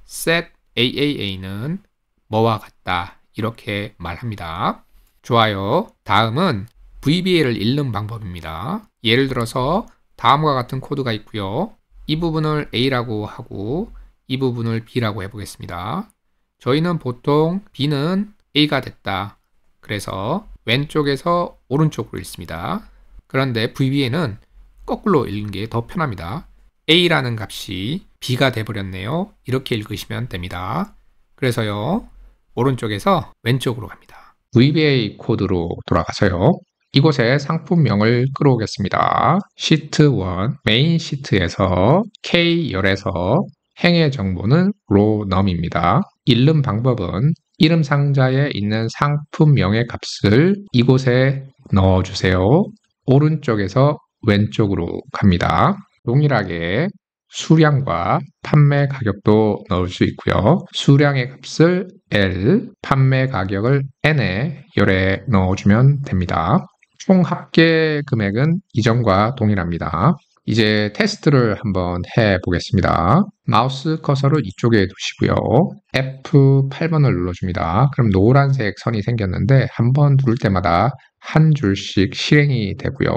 set AAA는 뭐와 같다 이렇게 말합니다. 좋아요. 다음은 VBA를 읽는 방법입니다. 예를 들어서 다음과 같은 코드가 있고요. 이 부분을 A라고 하고 이 부분을 B라고 해보겠습니다. 저희는 보통 B는 A가 됐다. 그래서 왼쪽에서 오른쪽으로 읽습니다. 그런데 VBA는 거꾸로 읽는 게 더 편합니다. A라는 값이 B가 돼버렸네요. 이렇게 읽으시면 됩니다. 그래서요. 오른쪽에서 왼쪽으로 갑니다. VBA 코드로 돌아가서요. 이곳에 상품명을 끌어오겠습니다. 시트 1 메인 시트에서 K열에서 행의 정보는 row num입니다. 읽는 방법은 이름 상자에 있는 상품명의 값을 이곳에 넣어주세요. 오른쪽에서 왼쪽으로 갑니다. 동일하게 수량과 판매 가격도 넣을 수 있고요. 수량의 값을 L, 판매 가격을 N에 열에 넣어주면 됩니다. 총 합계 금액은 이전과 동일합니다. 이제 테스트를 한번 해보겠습니다. 마우스 커서를 이쪽에 두시고요. F8번을 눌러줍니다. 그럼 노란색 선이 생겼는데 한번 누를 때마다 한 줄씩 실행이 되고요.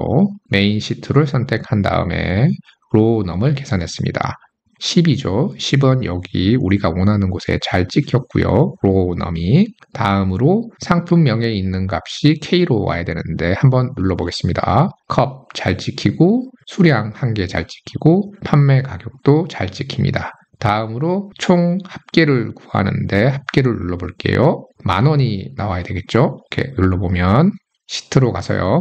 메인 시트를 선택한 다음에 로우 넘을 계산했습니다. 10이죠. 10은 여기 우리가 원하는 곳에 잘 찍혔고요. 로우 넘이. 다음으로 상품명에 있는 값이 K로 와야 되는데 한번 눌러보겠습니다. 컵 잘 찍히고 수량 한 개 잘 찍히고 판매 가격도 잘 찍힙니다. 다음으로 총 합계를 구하는데 합계를 눌러볼게요. 10,000원이 나와야 되겠죠. 이렇게 눌러보면 시트로 가서요.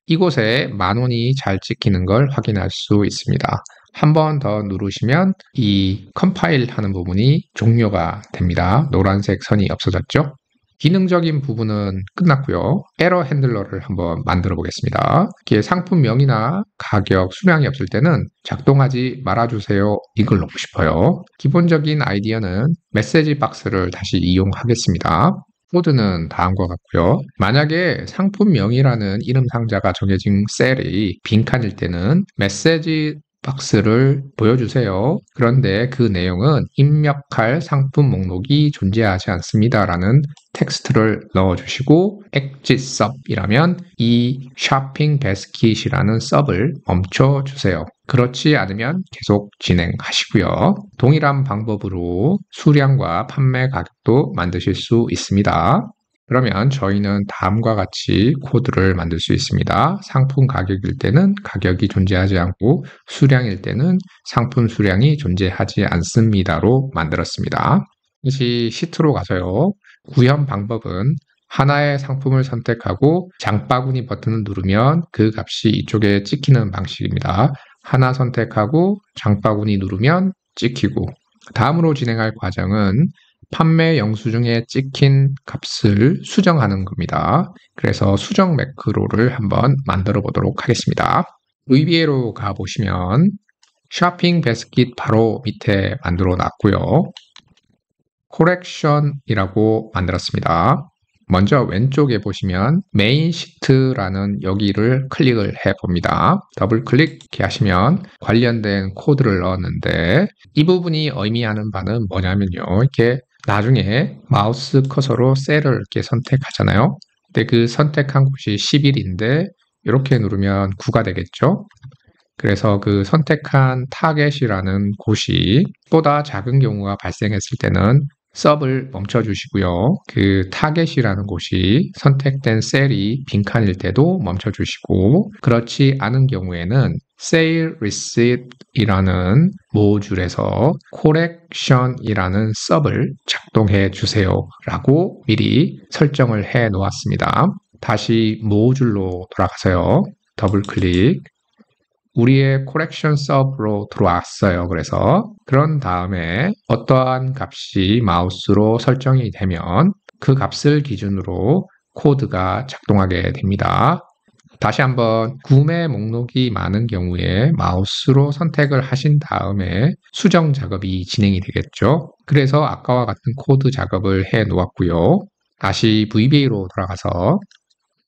이곳에 10,000원이 잘 찍히는 걸 확인할 수 있습니다. 한 번 더 누르시면 이 컴파일 하는 부분이 종료가 됩니다. 노란색 선이 없어졌죠? 기능적인 부분은 끝났고요. 에러 핸들러를 한번 만들어 보겠습니다. 이게 상품명이나 가격, 수량이 없을 때는 작동하지 말아주세요. 이걸 넣고 싶어요. 기본적인 아이디어는 메시지 박스를 다시 이용하겠습니다. 코드는 다음과 같고요. 만약에 상품명이라는 이름 상자가 정해진 셀이 빈칸일 때는 메시지 박스를 보여주세요. 그런데 그 내용은 입력할 상품 목록이 존재하지 않습니다. 라는 텍스트를 넣어주시고 exit sub이라면 이 shopping basket이라는 sub을 멈춰주세요. 그렇지 않으면 계속 진행하시고요. 동일한 방법으로 수량과 판매 가격도 만드실 수 있습니다. 그러면 저희는 다음과 같이 코드를 만들 수 있습니다. 상품 가격일 때는 가격이 존재하지 않고 수량일 때는 상품 수량이 존재하지 않습니다로 만들었습니다. 다시 시트로 가서요. 구현 방법은 하나의 상품을 선택하고 장바구니 버튼을 누르면 그 값이 이쪽에 찍히는 방식입니다. 하나 선택하고 장바구니 누르면 찍히고, 다음으로 진행할 과정은 판매 영수증에 찍힌 값을 수정하는 겁니다. 그래서 수정 매크로를 한번 만들어 보도록 하겠습니다. VBA로 가보시면 쇼핑 배스킷 바로 밑에 만들어 놨고요. 콜렉션이라고 만들었습니다. 먼저 왼쪽에 보시면 메인 시트라는 여기를 클릭을 해 봅니다. 더블 클릭 하시면 관련된 코드를 넣었는데, 이 부분이 의미하는 바는 뭐냐면요, 이렇게 나중에 마우스 커서로 셀을 이렇게 선택하잖아요. 근데 그 선택한 곳이 11인데 이렇게 누르면 9가 되겠죠. 그래서 그 선택한 타겟이라는 곳이 보다 작은 경우가 발생했을 때는 서브를 멈춰주시고요. 그 타겟이라는 곳이 선택된 셀이 빈칸일 때도 멈춰주시고, 그렇지 않은 경우에는 Sale Receipt이라는 모듈에서 Collection이라는 서브를 작동해 주세요 라고 미리 설정을 해 놓았습니다. 다시 모듈로 돌아가서요. 더블 클릭. 우리의 콜렉션 서브로 들어왔어요. 그래서 그런 다음에 어떠한 값이 마우스로 설정이 되면 그 값을 기준으로 코드가 작동하게 됩니다. 다시 한번 구매 목록이 많은 경우에 마우스로 선택을 하신 다음에 수정 작업이 진행이 되겠죠. 그래서 아까와 같은 코드 작업을 해 놓았고요. 다시 VBA로 돌아가서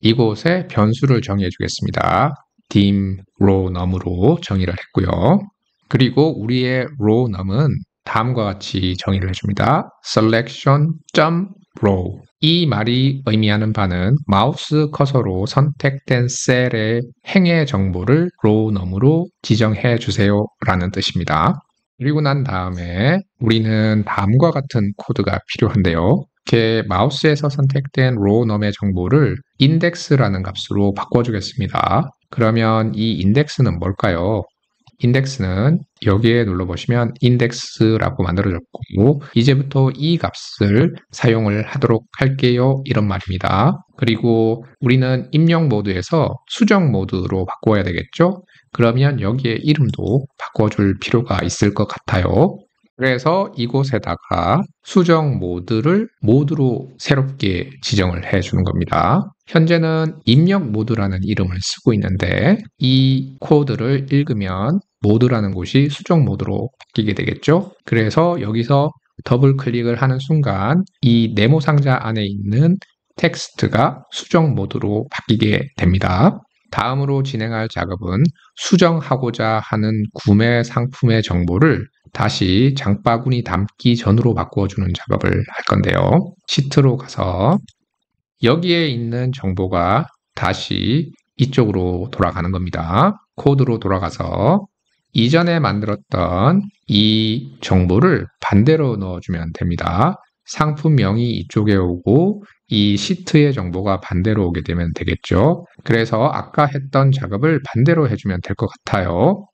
이곳에 변수를 정해 주겠습니다. dim row num으로 정의를 했고요. 그리고 우리의 row num은 다음과 같이 정의를 해줍니다. selection.row. 이 말이 의미하는 바는 마우스 커서로 선택된 셀의 행의 정보를 row num으로 지정해 주세요 라는 뜻입니다. 그리고 난 다음에 우리는 다음과 같은 코드가 필요한데요. 이렇게 마우스에서 선택된 row num의 정보를 index라는 값으로 바꿔주겠습니다. 그러면 이 index는 뭘까요? index는 여기에 눌러보시면 index라고 만들어졌고, 이제부터 이 값을 사용을 하도록 할게요 이런 말입니다. 그리고 우리는 입력 모드에서 수정 모드로 바꿔야 되겠죠? 그러면 여기에 이름도 바꿔줄 필요가 있을 것 같아요. 그래서 이곳에다가 수정 모드를 모드로 새롭게 지정을 해주는 겁니다. 현재는 입력 모드라는 이름을 쓰고 있는데 이 코드를 읽으면 모드라는 곳이 수정 모드로 바뀌게 되겠죠. 그래서 여기서 더블 클릭을 하는 순간 이 네모 상자 안에 있는 텍스트가 수정 모드로 바뀌게 됩니다. 다음으로 진행할 작업은 수정하고자 하는 구매 상품의 정보를 다시 장바구니 담기 전으로 바꿔주는 작업을 할 건데요. 시트로 가서 여기에 있는 정보가 다시 이쪽으로 돌아가는 겁니다. 코드로 돌아가서 이전에 만들었던 이 정보를 반대로 넣어주면 됩니다. 상품명이 이쪽에 오고 이 시트의 정보가 반대로 오게 되면 되겠죠. 그래서 아까 했던 작업을 반대로 해주면 될 것 같아요.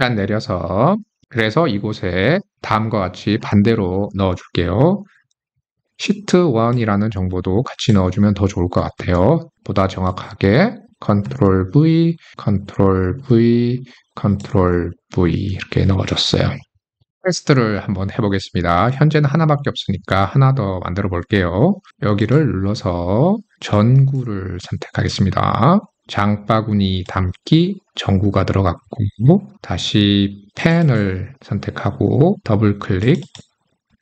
약간 내려서, 그래서 이곳에 다음과 같이 반대로 넣어줄게요. 시트 1이라는 정보도 같이 넣어주면 더 좋을 것 같아요. 보다 정확하게 Ctrl V, Ctrl V, Ctrl V 이렇게 넣어줬어요. 테스트를 한번 해보겠습니다. 현재는 하나밖에 없으니까 하나 더 만들어 볼게요. 여기를 눌러서 전구를 선택하겠습니다. 장바구니 담기 전구가 들어갔고, 다시 펜을 선택하고 더블 클릭,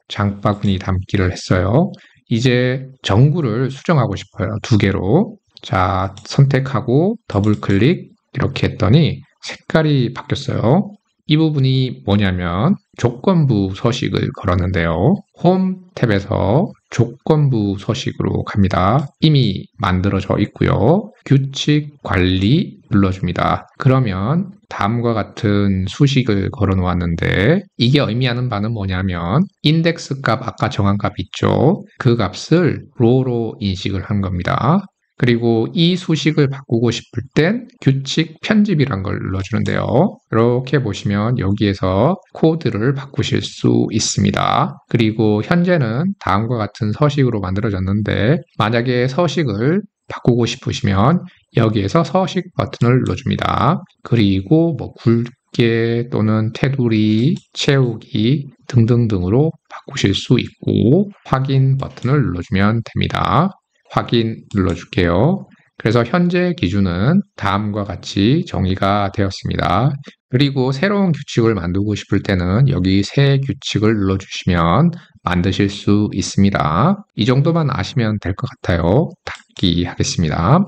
장바구니 담기를 했어요. 이제 전구를 수정하고 싶어요. 2개로. 자, 선택하고 더블 클릭 이렇게 했더니 색깔이 바뀌었어요. 이 부분이 뭐냐면 조건부 서식을 걸었는데요. 홈 탭에서 조건부 서식으로 갑니다. 이미 만들어져 있고요. 규칙 관리 눌러줍니다. 그러면 다음과 같은 수식을 걸어 놓았는데 이게 의미하는 바는 뭐냐면 인덱스 값 아까 정한 값 있죠? 그 값을 row로 인식을 한 겁니다. 그리고 이 수식을 바꾸고 싶을 땐 규칙 편집이란 걸 눌러주는데요. 이렇게 보시면 여기에서 코드를 바꾸실 수 있습니다. 그리고 현재는 다음과 같은 서식으로 만들어졌는데 만약에 서식을 바꾸고 싶으시면 여기에서 서식 버튼을 눌러줍니다. 그리고 뭐 굵게 또는 테두리, 채우기 등등등으로 바꾸실 수 있고 확인 버튼을 눌러주면 됩니다. 확인 눌러줄게요. 그래서 현재 기준은 다음과 같이 정의가 되었습니다. 그리고 새로운 규칙을 만들고 싶을 때는 여기 새 규칙을 눌러주시면 만드실 수 있습니다. 이 정도만 아시면 될 것 같아요. 닫기 하겠습니다.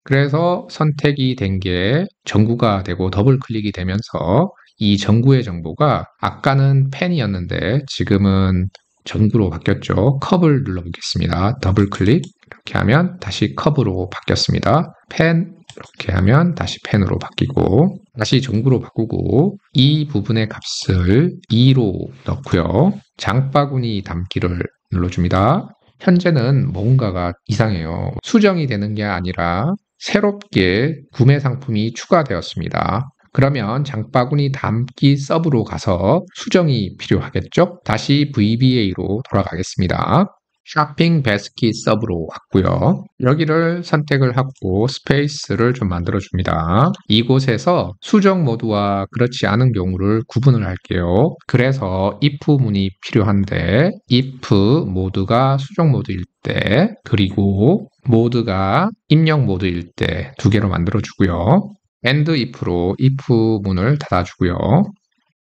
그래서 선택이 된 게 전구가 되고 더블 클릭이 되면서 이 전구의 정보가 아까는 펜이었는데 지금은 전구로 바뀌었죠. 컵을 눌러보겠습니다. 더블 클릭 이렇게 하면 다시 컵으로 바뀌었습니다. 펜 이렇게 하면 다시 펜으로 바뀌고 다시 전구로 바꾸고 이 부분의 값을 2로 넣고요. 장바구니 담기를 눌러줍니다. 현재는 뭔가가 이상해요. 수정이 되는 게 아니라 새롭게 구매 상품이 추가되었습니다. 그러면 장바구니 담기 서브로 가서 수정이 필요하겠죠? 다시 VBA로 돌아가겠습니다. 쇼핑 베스킷 서브로 왔고요. 여기를 선택을 하고 스페이스를 좀 만들어줍니다. 이곳에서 수정 모드와 그렇지 않은 경우를 구분을 할게요. 그래서 if 문이 필요한데 if 모드가 수정 모드일 때 그리고 모드가 입력 모드일 때 두 개로 만들어주고요. and if로 if 문을 닫아주고요.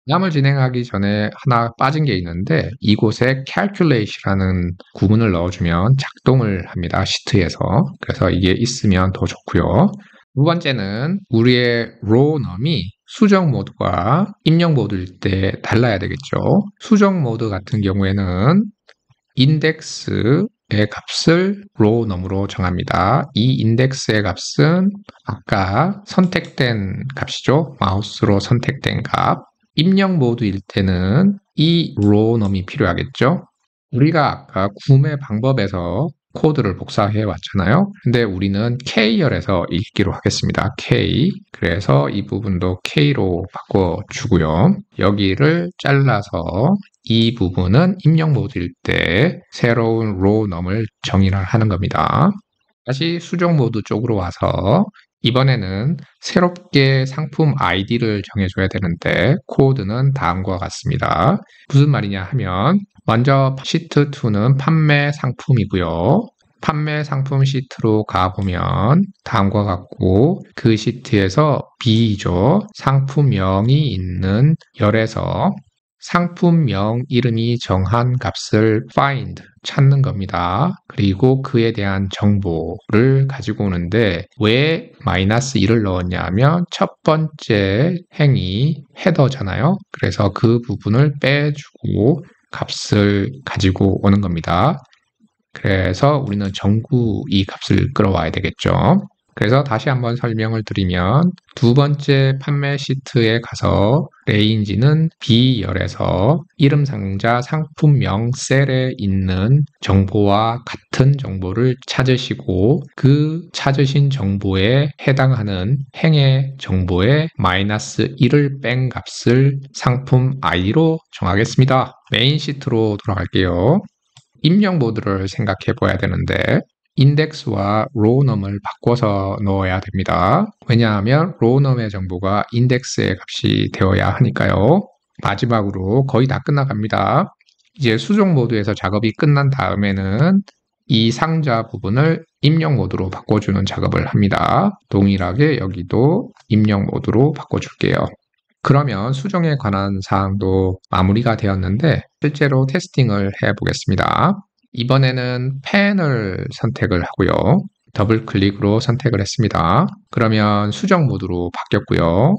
다음을 진행하기 전에 하나 빠진 게 있는데 이곳에 calculate라는 구문을 넣어주면 작동을 합니다. 시트에서. 그래서 이게 있으면 더 좋고요. 두 번째는 우리의 row num이 수정 모드와 입력 모드일 때 달라야 되겠죠. 수정 모드 같은 경우에는 인덱스의 값을 row num으로 정합니다. 이 인덱스의 값은 아까 선택된 값이죠. 마우스로 선택된 값. 입력 모드일 때는 이 row num이 필요하겠죠. 우리가 아까 구매 방법에서 코드를 복사해 왔잖아요. 근데 우리는 K열에서 읽기로 하겠습니다. K. 그래서 이 부분도 K로 바꿔주고요. 여기를 잘라서 이 부분은 입력 모드일 때 새로운 row num을 정의를 하는 겁니다. 다시 수정 모드 쪽으로 와서 이번에는 새롭게 상품 아이디를 정해줘야 되는데 코드는 다음과 같습니다. 무슨 말이냐 하면 먼저 시트 2는 판매 상품이고요. 판매 상품 시트로 가보면 다음과 같고 그 시트에서 B죠. 상품명이 있는 열에서 상품명 이름이 정한 값을 find, 찾는 겁니다. 그리고 그에 대한 정보를 가지고 오는데 왜 -1을 넣었냐 하면 첫 번째 행이 헤더잖아요. 그래서 그 부분을 빼주고 값을 가지고 오는 겁니다. 그래서 우리는 전구 이 값을 끌어와야 되겠죠. 그래서 다시 한번 설명을 드리면 두 번째 판매 시트에 가서 레인지는 B열에서 이름 상자 상품명 셀에 있는 정보와 같은 정보를 찾으시고 그 찾으신 정보에 해당하는 행의 정보에 -1을 뺀 값을 상품 아이디로 정하겠습니다. 메인 시트로 돌아갈게요. 입력 모드를 생각해 봐야 되는데 인덱스와 row num을 바꿔서 넣어야 됩니다. 왜냐하면 row num의 정보가 인덱스의 값이 되어야 하니까요. 마지막으로 거의 다 끝나갑니다. 이제 수정 모드에서 작업이 끝난 다음에는 이 상자 부분을 입력 모드로 바꿔주는 작업을 합니다. 동일하게 여기도 입력 모드로 바꿔줄게요. 그러면 수정에 관한 사항도 마무리가 되었는데 실제로 테스팅을 해보겠습니다. 이번에는 펜을 선택을 하고요. 더블 클릭으로 선택을 했습니다. 그러면 수정 모드로 바뀌었고요.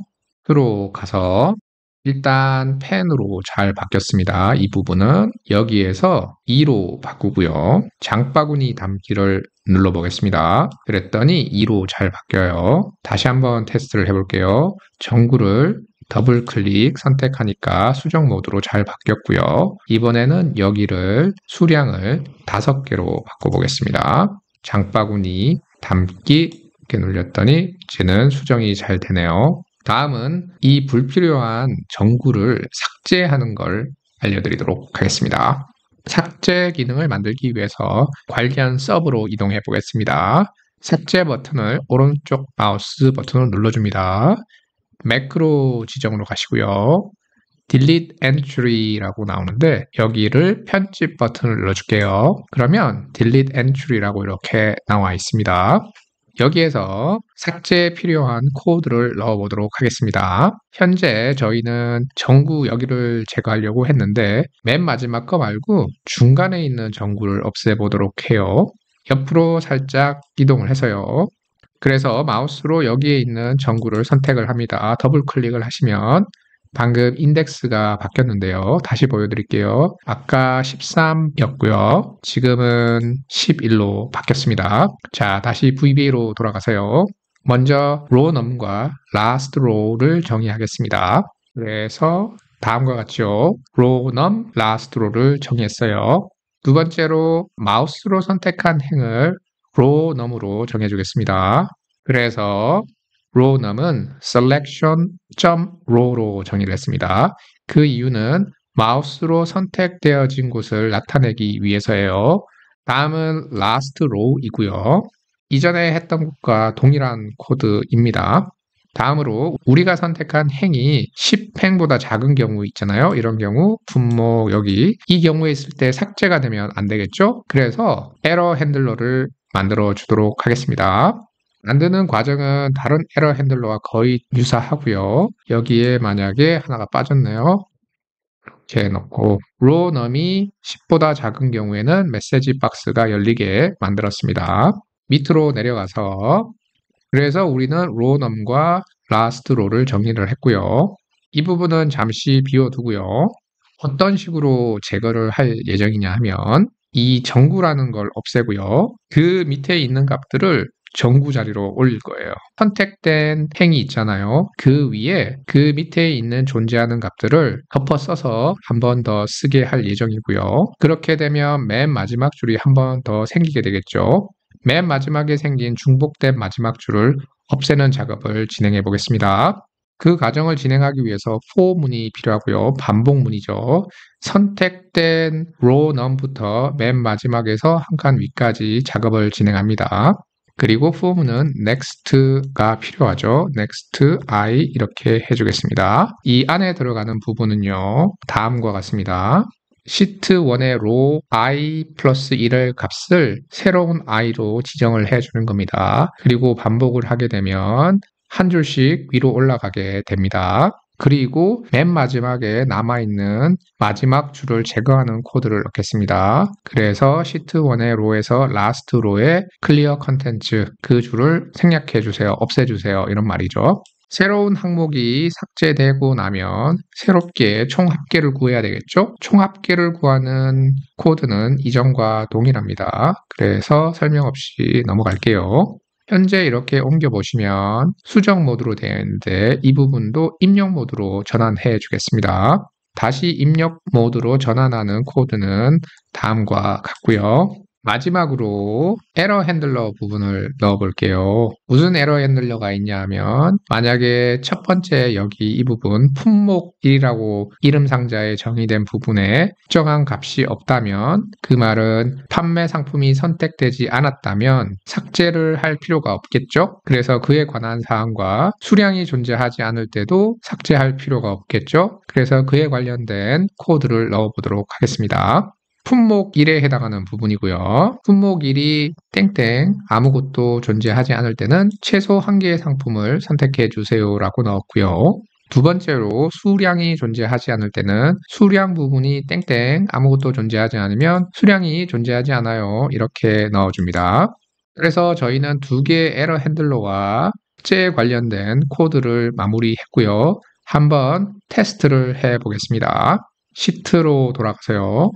로 가서 일단 펜으로 잘 바뀌었습니다. 이 부분은 여기에서 2로 바꾸고요. 장바구니 담기를 눌러보겠습니다. 그랬더니 2로 잘 바뀌어요. 다시 한번 테스트를 해볼게요. 전구를 더블 클릭 선택하니까 수정 모드로 잘 바뀌었고요. 이번에는 여기를 수량을 5개로 바꿔보겠습니다. 장바구니 담기 이렇게 눌렸더니 이제는 수정이 잘 되네요. 다음은 이 불필요한 정구를 삭제하는 걸 알려드리도록 하겠습니다. 삭제 기능을 만들기 위해서 관련 서브로 이동해 보겠습니다. 삭제 버튼을 오른쪽 마우스 버튼을 눌러줍니다. 매크로 지정으로 가시고요. Delete Entry라고 나오는데 여기를 편집 버튼을 눌러줄게요. 그러면 Delete Entry라고 이렇게 나와 있습니다. 여기에서 삭제에 필요한 코드를 넣어보도록 하겠습니다. 현재 저희는 정구 여기를 제거하려고 했는데 맨 마지막 거 말고 중간에 있는 정구를 없애보도록 해요. 옆으로 살짝 이동을 해서요. 그래서 마우스로 여기에 있는 정구를 선택을 합니다. 더블 클릭을 하시면 방금 인덱스가 바뀌었는데요. 다시 보여드릴게요. 아까 13이었고요. 지금은 11로 바뀌었습니다. 자, 다시 VBA로 돌아가세요. 먼저 row num과 last row를 정의하겠습니다. 그래서 다음과 같죠. row num, last row를 정의했어요. 두 번째로 마우스로 선택한 행을 row num으로 정해주겠습니다. 그래서 row num은 selection.row로 정의를 했습니다. 그 이유는 마우스로 선택되어진 곳을 나타내기 위해서예요. 다음은 last row이고요. 이전에 했던 것과 동일한 코드입니다. 다음으로 우리가 선택한 행이 10행보다 작은 경우 있잖아요. 이런 경우 분모 여기 이 경우에 있을 때 삭제가 되면 안 되겠죠? 그래서 에러 핸들러를 만들어 주도록 하겠습니다. 만드는 과정은 다른 에러 핸들러와 거의 유사하고요. 여기에 만약에 하나가 빠졌네요. 이렇게 넣고 row num이 10보다 작은 경우에는 메시지 박스가 열리게 만들었습니다. 밑으로 내려가서 그래서 우리는 row num과 last row를 정리를 했고요. 이 부분은 잠시 비워두고요. 어떤 식으로 제거를 할 예정이냐 하면 이 정구라는 걸 없애고요. 그 밑에 있는 값들을 정구 자리로 올릴 거예요. 선택된 행이 있잖아요. 그 위에 그 밑에 있는 존재하는 값들을 덮어 써서 한 번 더 쓰게 할 예정이고요. 그렇게 되면 맨 마지막 줄이 한 번 더 생기게 되겠죠. 맨 마지막에 생긴 중복된 마지막 줄을 없애는 작업을 진행해 보겠습니다. 그 과정을 진행하기 위해서 for 문이 필요하고요. 반복문이죠. 선택된 row num부터 맨 마지막에서 한 칸 위까지 작업을 진행합니다. 그리고 for문은 next가 필요하죠. next I 이렇게 해주겠습니다. 이 안에 들어가는 부분은요. 다음과 같습니다. 시트 1의 row I 플러스 1의 값을 새로운 I로 지정을 해주는 겁니다. 그리고 반복을 하게 되면 한 줄씩 위로 올라가게 됩니다. 그리고 맨 마지막에 남아있는 마지막 줄을 제거하는 코드를 넣겠습니다. 그래서 시트 1의 row에서 last row에 clear contents 그 줄을 생략해 주세요. 없애 주세요. 이런 말이죠. 새로운 항목이 삭제되고 나면 새롭게 총 합계를 구해야 되겠죠? 총 합계를 구하는 코드는 이전과 동일합니다. 그래서 설명 없이 넘어갈게요. 현재 이렇게 옮겨보시면 수정 모드로 되어 있는데 이 부분도 입력 모드로 전환해 주겠습니다. 다시 입력 모드로 전환하는 코드는 다음과 같고요. 마지막으로 에러 핸들러 부분을 넣어 볼게요. 무슨 에러 핸들러가 있냐 하면 만약에 첫 번째 여기 이 부분 품목이라고 이름 상자에 정의된 부분에 특정한 값이 없다면 그 말은 판매 상품이 선택되지 않았다면 삭제를 할 필요가 없겠죠? 그래서 그에 관한 사항과 수량이 존재하지 않을 때도 삭제할 필요가 없겠죠? 그래서 그에 관련된 코드를 넣어 보도록 하겠습니다. 품목 1에 해당하는 부분이고요. 품목 1이 땡땡 아무것도 존재하지 않을 때는 최소 한 개의 상품을 선택해 주세요 라고 넣었고요. 두 번째로 수량이 존재하지 않을 때는 수량 부분이 땡땡 아무것도 존재하지 않으면 수량이 존재하지 않아요. 이렇게 넣어줍니다. 그래서 저희는 두 개의 에러 핸들러와 삭제에 관련된 코드를 마무리했고요. 한번 테스트를 해 보겠습니다. 시트로 돌아가세요.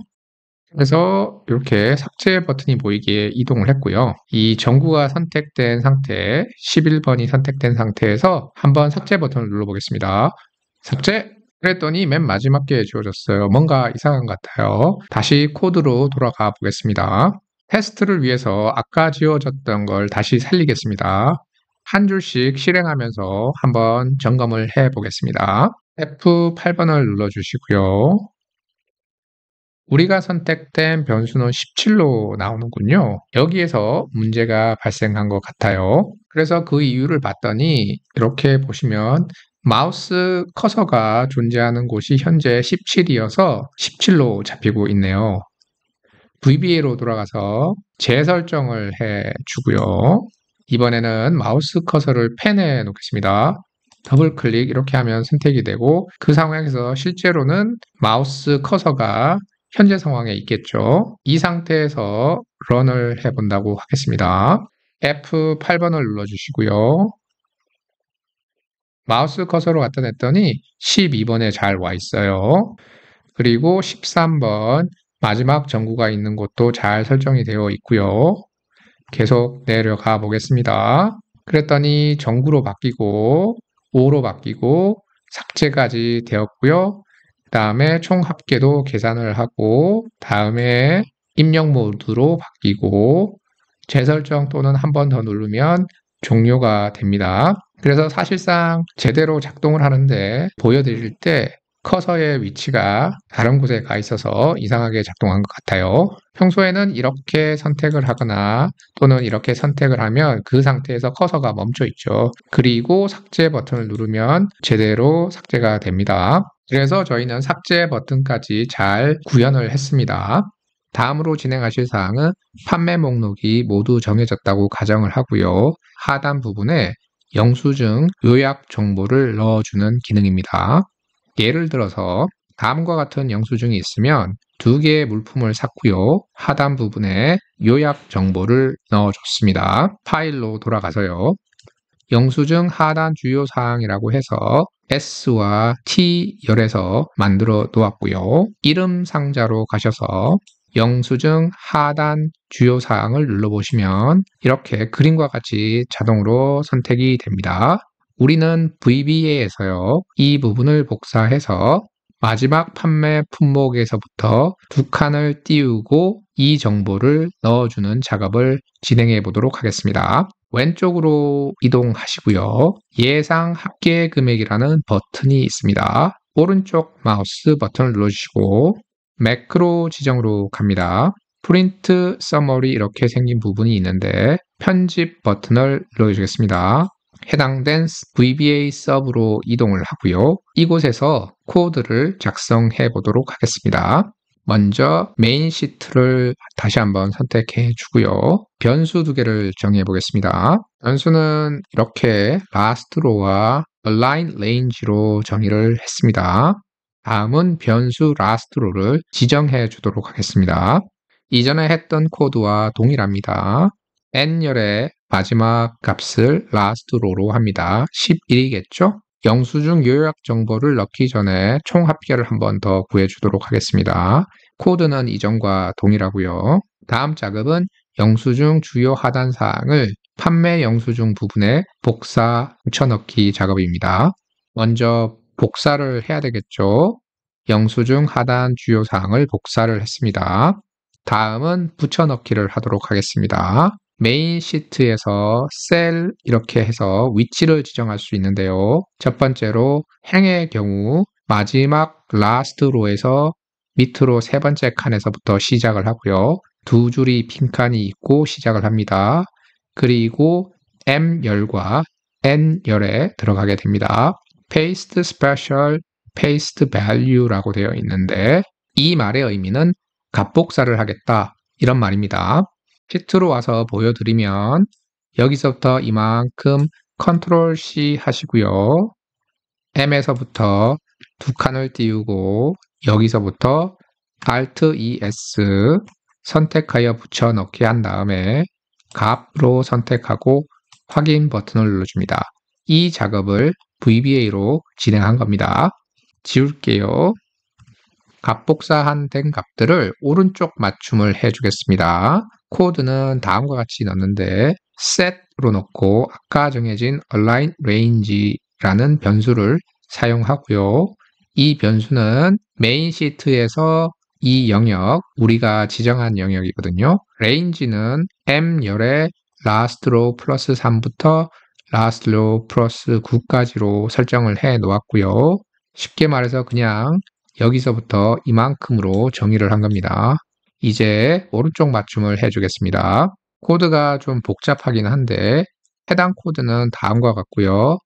그래서 이렇게 삭제 버튼이 보이게 이동을 했고요. 이 전구가 선택된 상태, 11번이 선택된 상태에서 한번 삭제 버튼을 눌러보겠습니다. 삭제! 그랬더니 맨 마지막 게 지워졌어요. 뭔가 이상한 것 같아요. 다시 코드로 돌아가 보겠습니다. 테스트를 위해서 아까 지워졌던 걸 다시 살리겠습니다. 한 줄씩 실행하면서 한번 점검을 해 보겠습니다. F8번을 눌러주시고요. 우리가 선택된 변수는 17로 나오는군요. 여기에서 문제가 발생한 것 같아요. 그래서 그 이유를 봤더니 이렇게 보시면 마우스 커서가 존재하는 곳이 현재 17이어서 17로 잡히고 있네요. VBA로 돌아가서 재설정을 해 주고요. 이번에는 마우스 커서를 펜에 놓겠습니다. 더블 클릭 이렇게 하면 선택이 되고 그 상황에서 실제로는 마우스 커서가 현재 상황에 있겠죠. 이 상태에서 런을 해본다고 하겠습니다. F8번을 눌러주시고요. 마우스 커서로 갖다 냈더니 12번에 잘 와 있어요. 그리고 13번 마지막 전구가 있는 곳도 잘 설정이 되어 있고요. 계속 내려가 보겠습니다. 그랬더니 전구로 바뀌고 5로 바뀌고 삭제까지 되었고요. 그 다음에 총 합계도 계산을 하고 다음에 입력 모드로 바뀌고 재설정 또는 한 번 더 누르면 종료가 됩니다. 그래서 사실상 제대로 작동을 하는데 보여드릴 때 커서의 위치가 다른 곳에 가 있어서 이상하게 작동한 것 같아요. 평소에는 이렇게 선택을 하거나 또는 이렇게 선택을 하면 그 상태에서 커서가 멈춰 있죠. 그리고 삭제 버튼을 누르면 제대로 삭제가 됩니다. 그래서 저희는 삭제 버튼까지 잘 구현을 했습니다. 다음으로 진행하실 사항은 판매 목록이 모두 정해졌다고 가정을 하고요. 하단 부분에 영수증 요약 정보를 넣어주는 기능입니다. 예를 들어서 다음과 같은 영수증이 있으면 두 개의 물품을 샀고요. 하단 부분에 요약 정보를 넣어줬습니다. 파일로 돌아가서요. 영수증 하단 주요 사항이라고 해서 S와 T 열에서 만들어 놓았고요. 이름 상자로 가셔서 영수증 하단 주요 사항을 눌러보시면 이렇게 그림과 같이 자동으로 선택이 됩니다. 우리는 VBA에서요. 이 부분을 복사해서 마지막 판매 품목에서부터 두 칸을 띄우고 이 정보를 넣어주는 작업을 진행해 보도록 하겠습니다. 왼쪽으로 이동하시고요. 예상 합계 금액이라는 버튼이 있습니다. 오른쪽 마우스 버튼을 눌러주시고 매크로 지정으로 갑니다. 프린트 서머리 이렇게 생긴 부분이 있는데 편집 버튼을 눌러주겠습니다. 해당된 VBA 서브로 이동을 하고요. 이곳에서 코드를 작성해 보도록 하겠습니다. 먼저 메인 시트를 다시 한번 선택해 주고요. 변수 두 개를 정해 보겠습니다. 변수는 이렇게 last row와 align range로 정의를 했습니다. 다음은 변수 last row를 지정해 주도록 하겠습니다. 이전에 했던 코드와 동일합니다. n열의 마지막 값을 last row로 합니다. 11이겠죠? 영수증 요약 정보를 넣기 전에 총 합계를 한 번 더 구해주도록 하겠습니다. 코드는 이전과 동일하고요. 다음 작업은 영수증 주요 하단 사항을 판매 영수증 부분에 복사 붙여넣기 작업입니다. 먼저 복사를 해야 되겠죠? 영수증 하단 주요 사항을 복사를 했습니다. 다음은 붙여넣기를 하도록 하겠습니다. 메인 시트에서 셀 이렇게 해서 위치를 지정할 수 있는데요. 첫 번째로 행의 경우 마지막 last row에서 밑으로 세 번째 칸에서부터 시작을 하고요. 두 줄이 빈 칸이 있고 시작을 합니다. 그리고 M열과 N열에 들어가게 됩니다. paste special, paste value라고 되어 있는데 이 말의 의미는 값복사를 하겠다 이런 말입니다. 시트로 와서 보여드리면 여기서부터 이만큼 컨트롤 C 하시고요. M에서부터 두 칸을 띄우고 여기서부터 Alt ES 선택하여 붙여넣기 한 다음에 값으로 선택하고 확인 버튼을 눌러줍니다. 이 작업을 VBA로 진행한 겁니다. 지울게요. 값복사한 된 값들을 오른쪽 맞춤을 해주겠습니다. 코드는 다음과 같이 넣는데 set로 넣고 아까 정해진 align range라는 변수를 사용하고요. 이 변수는 메인 시트에서 이 영역, 우리가 지정한 영역이거든요. range는 m열의 last row 플러스 3부터 last row 플러스 9까지로 설정을 해 놓았고요. 쉽게 말해서 그냥 여기서부터 이만큼으로 정의를 한 겁니다. 이제 오른쪽 맞춤을 해주겠습니다. 코드가 좀 복잡하긴 한데 해당 코드는 다음과 같고요.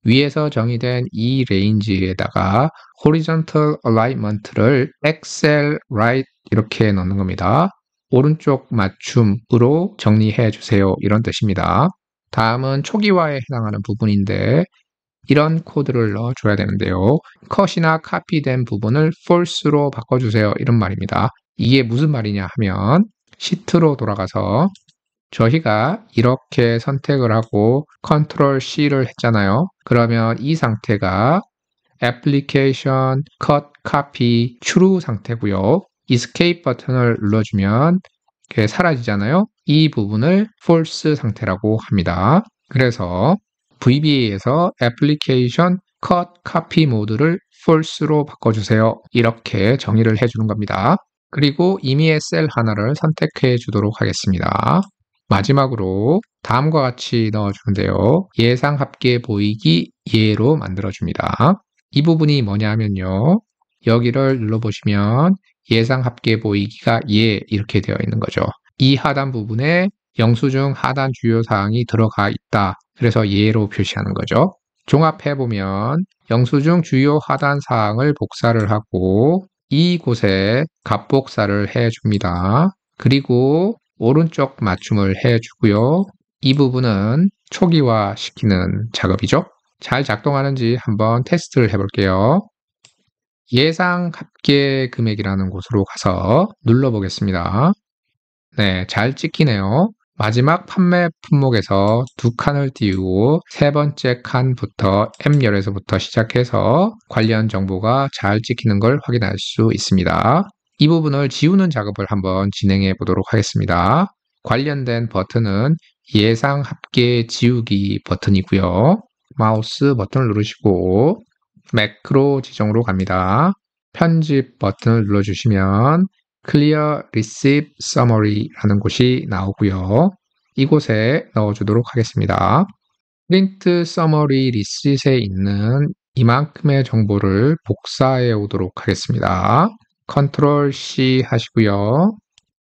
위에서 정의된 이 레인지에다가 horizontal alignment를 excel right 이렇게 넣는 겁니다. 오른쪽 맞춤으로 정리해 주세요. 이런 뜻입니다. 다음은 초기화에 해당하는 부분인데 이런 코드를 넣어줘야 되는데요. 컷이나 카피된 부분을 false로 바꿔주세요. 이런 말입니다. 이게 무슨 말이냐 하면 시트로 돌아가서 저희가 이렇게 선택을 하고 컨트롤 C를 했잖아요. 그러면 이 상태가 Application Cut Copy True 상태고요. Escape 버튼을 눌러주면 이렇게 사라지잖아요. 이 부분을 False 상태라고 합니다. 그래서 VBA에서 Application Cut Copy 모드를 False로 바꿔주세요. 이렇게 정의를 해주는 겁니다. 그리고 임의의 셀 하나를 선택해 주도록 하겠습니다. 마지막으로 다음과 같이 넣어주는데요. 예상 합계 보이기 예로 만들어줍니다. 이 부분이 뭐냐 하면요. 여기를 눌러보시면 예상 합계 보이기가 예 이렇게 되어 있는 거죠. 이 하단 부분에 영수증 하단 주요 사항이 들어가 있다. 그래서 예로 표시하는 거죠. 종합해보면 영수증 주요 하단 사항을 복사를 하고 이곳에 값복사를 해줍니다. 그리고 오른쪽 맞춤을 해주고요. 이 부분은 초기화 시키는 작업이죠. 잘 작동하는지 한번 테스트를 해볼게요. 예상 합계 금액이라는 곳으로 가서 눌러보겠습니다. 네, 잘 찍히네요. 마지막 판매 품목에서 두 칸을 띄우고 세 번째 칸부터 M열에서부터 시작해서 관련 정보가 잘 찍히는 걸 확인할 수 있습니다. 이 부분을 지우는 작업을 한번 진행해 보도록 하겠습니다. 관련된 버튼은 예상 합계 지우기 버튼이고요. 마우스 버튼을 누르시고 매크로 지정으로 갑니다. 편집 버튼을 눌러주시면 Clear Receipt Summary라는 곳이 나오고요. 이곳에 넣어주도록 하겠습니다. Print Summary Receipt에 있는 이만큼의 정보를 복사해 오도록 하겠습니다. Ctrl C 하시고요.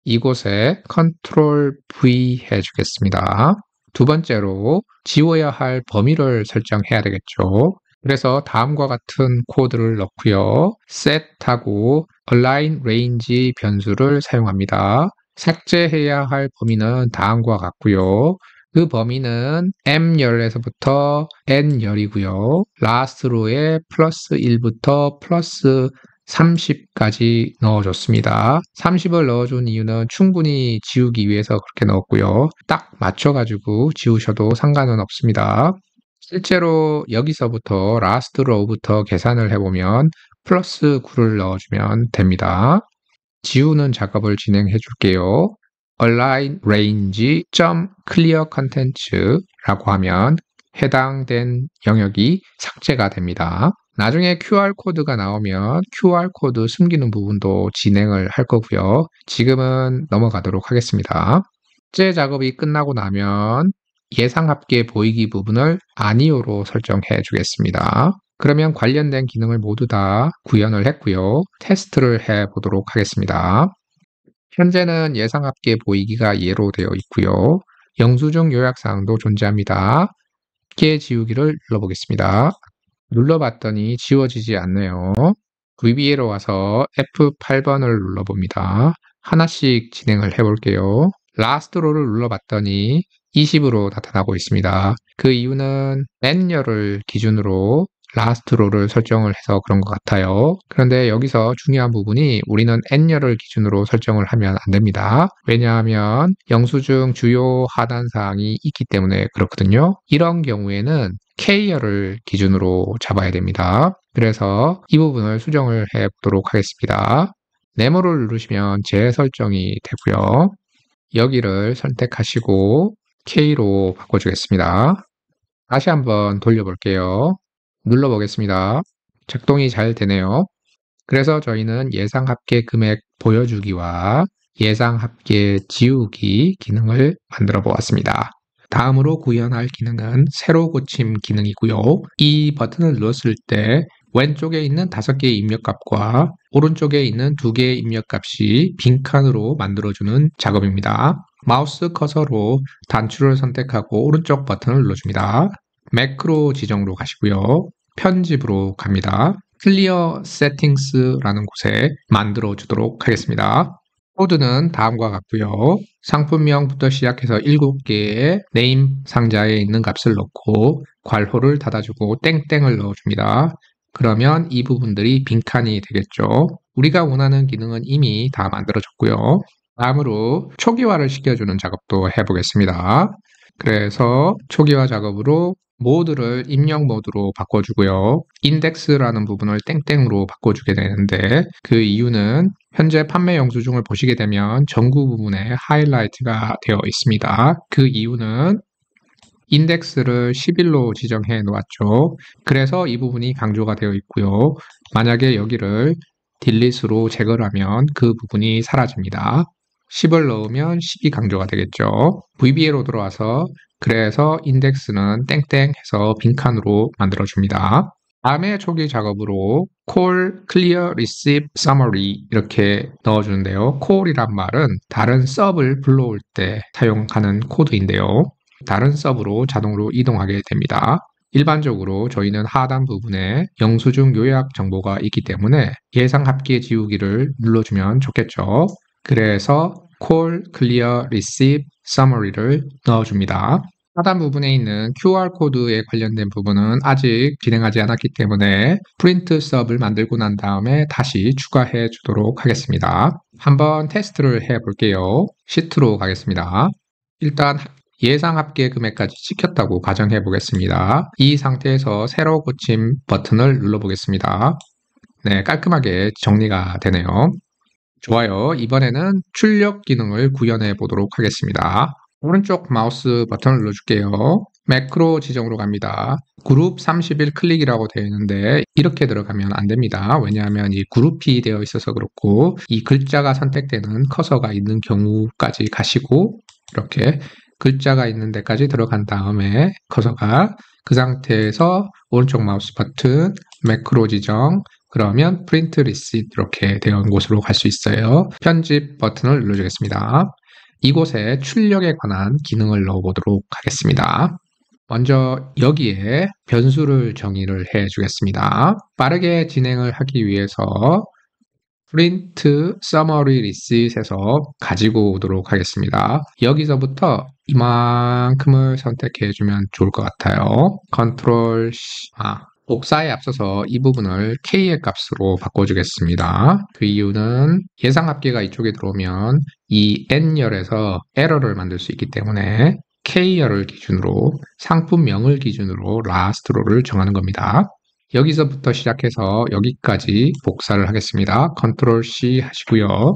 이곳에 Ctrl V 해주겠습니다. 두 번째로 지워야 할 범위를 설정해야 되겠죠. 그래서 다음과 같은 코드를 넣고요. set하고 align range 변수를 사용합니다. 삭제해야 할 범위는 다음과 같고요. 그 범위는 M열에서부터 N열이고요. last row에 플러스 1부터 플러스 30까지 넣어줬습니다. 30을 넣어준 이유는 충분히 지우기 위해서 그렇게 넣었고요. 딱 맞춰가지고 지우셔도 상관은 없습니다. 실제로 여기서부터 last row부터 계산을 해보면 플러스 9를 넣어주면 됩니다. 지우는 작업을 진행해 줄게요. align range clear content라고 하면 해당된 영역이 삭제가 됩니다. 나중에 QR코드가 나오면 QR코드 숨기는 부분도 진행을 할 거고요. 지금은 넘어가도록 하겠습니다. 삭제 작업이 끝나고 나면 예상 합계 보이기 부분을 아니오로 설정해 주겠습니다. 그러면 관련된 기능을 모두 다 구현을 했고요. 테스트를 해 보도록 하겠습니다. 현재는 예상 합계 보이기가 예로 되어 있고요. 영수증 요약사항도 존재합니다. 합계 지우기를 눌러보겠습니다. 눌러봤더니 지워지지 않네요. VBA로 와서 F8번을 눌러봅니다. 하나씩 진행을 해볼게요. last row를 눌러봤더니 20으로 나타나고 있습니다. 그 이유는 N열을 기준으로 last row를 설정을 해서 그런 것 같아요. 그런데 여기서 중요한 부분이 우리는 N열을 기준으로 설정을 하면 안 됩니다. 왜냐하면 영수증 주요 하단 사항이 있기 때문에 그렇거든요. 이런 경우에는 K열을 기준으로 잡아야 됩니다. 그래서 이 부분을 수정을 해 보도록 하겠습니다. 네모를 누르시면 재설정이 되고요. 여기를 선택하시고 K로 바꿔주겠습니다. 다시 한번 돌려볼게요. 눌러보겠습니다. 작동이 잘 되네요. 그래서 저희는 예상합계 금액 보여주기와 예상합계 지우기 기능을 만들어 보았습니다. 다음으로 구현할 기능은 새로 고침 기능이고요. 이 버튼을 눌렀을 때 왼쪽에 있는 5개의 입력값과 오른쪽에 있는 2개의 입력값이 빈칸으로 만들어주는 작업입니다. 마우스 커서로 단추를 선택하고 오른쪽 버튼을 눌러줍니다. 매크로 지정으로 가시고요. 편집으로 갑니다. 클리어 세팅스라는 곳에 만들어 주도록 하겠습니다. 코드는 다음과 같고요. 상품명부터 시작해서 7개의 네임 상자에 있는 값을 넣고 괄호를 닫아주고 땡땡을 넣어줍니다. 그러면 이 부분들이 빈칸이 되겠죠. 우리가 원하는 기능은 이미 다 만들어졌고요. 다음으로 초기화를 시켜주는 작업도 해보겠습니다. 그래서 초기화 작업으로 모드를 입력 모드로 바꿔주고요. 인덱스라는 부분을 땡땡으로 바꿔주게 되는데 그 이유는 현재 판매 영수증을 보시게 되면 전구 부분에 하이라이트가 되어 있습니다. 그 이유는 인덱스를 11로 지정해 놓았죠. 그래서 이 부분이 강조가 되어 있고요. 만약에 여기를 딜리트로 제거를 하면 그 부분이 사라집니다. 10을 넣으면 10이 강조가 되겠죠. VBA로 들어와서 그래서 인덱스는 땡땡 해서 빈칸으로 만들어줍니다. 다음에 초기 작업으로 call, clear, receive, summary 이렇게 넣어주는데요. call이란 말은 다른 서브를 불러올 때 사용하는 코드인데요. 다른 서브로 자동으로 이동하게 됩니다. 일반적으로 저희는 하단 부분에 영수증 요약 정보가 있기 때문에 예상 합계 지우기를 눌러주면 좋겠죠. 그래서 call, clear, receive, summary를 넣어줍니다. 하단 부분에 있는 QR코드에 관련된 부분은 아직 진행하지 않았기 때문에 프린트 sub을 만들고 난 다음에 다시 추가해 주도록 하겠습니다. 한번 테스트를 해 볼게요. 시트로 가겠습니다. 일단 예상 합계 금액까지 찍혔다고 가정해 보겠습니다. 이 상태에서 새로 고침 버튼을 눌러 보겠습니다. 네, 깔끔하게 정리가 되네요. 좋아요. 이번에는 출력 기능을 구현해 보도록 하겠습니다. 오른쪽 마우스 버튼을 눌러줄게요. 매크로 지정으로 갑니다. 그룹 31 클릭이라고 되어 있는데 이렇게 들어가면 안 됩니다. 왜냐하면 이 그룹이 되어 있어서 그렇고 이 글자가 선택되는 커서가 있는 경우까지 가시고 이렇게 글자가 있는 데까지 들어간 다음에 커서가 그 상태에서 오른쪽 마우스 버튼 매크로 지정 그러면 프린트 리시트 이렇게 되어 있는 곳으로 갈 수 있어요. 편집 버튼을 눌러주겠습니다. 이곳에 출력에 관한 기능을 넣어보도록 하겠습니다. 먼저 여기에 변수를 정의를 해주겠습니다. 빠르게 진행을 하기 위해서 프린트 서머리 리시트에서 가지고 오도록 하겠습니다. 여기서부터 이만큼을 선택해 주면 좋을 것 같아요. 컨트롤 복사에 앞서서 이 부분을 K의 값으로 바꿔주겠습니다. 그 이유는 예상 합계가 이쪽에 들어오면 이 N열에서 에러를 만들 수 있기 때문에 K열을 기준으로 상품명을 기준으로 last로를 정하는 겁니다. 여기서부터 시작해서 여기까지 복사를 하겠습니다. 컨트롤 C 하시고요.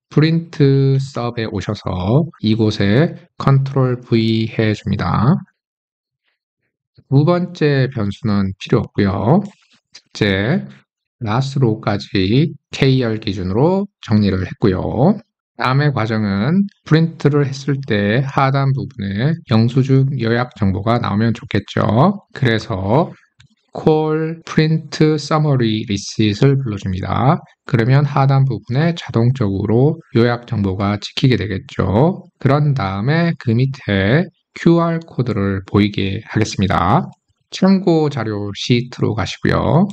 프린트 서브에 오셔서 이곳에 컨트롤 V 해줍니다. 두 번째 변수는 필요 없고요. 첫째, last로까지 K열 기준으로 정리를 했고요. 다음의 과정은 프린트를 했을 때 하단 부분에 영수증 요약 정보가 나오면 좋겠죠. 그래서 call print summary receipt"을 불러줍니다. 그러면 하단 부분에 자동적으로 요약 정보가 찍히게 되겠죠. 그런 다음에 그 밑에 QR 코드를 보이게 하겠습니다. 참고 자료 시트로 가시고요.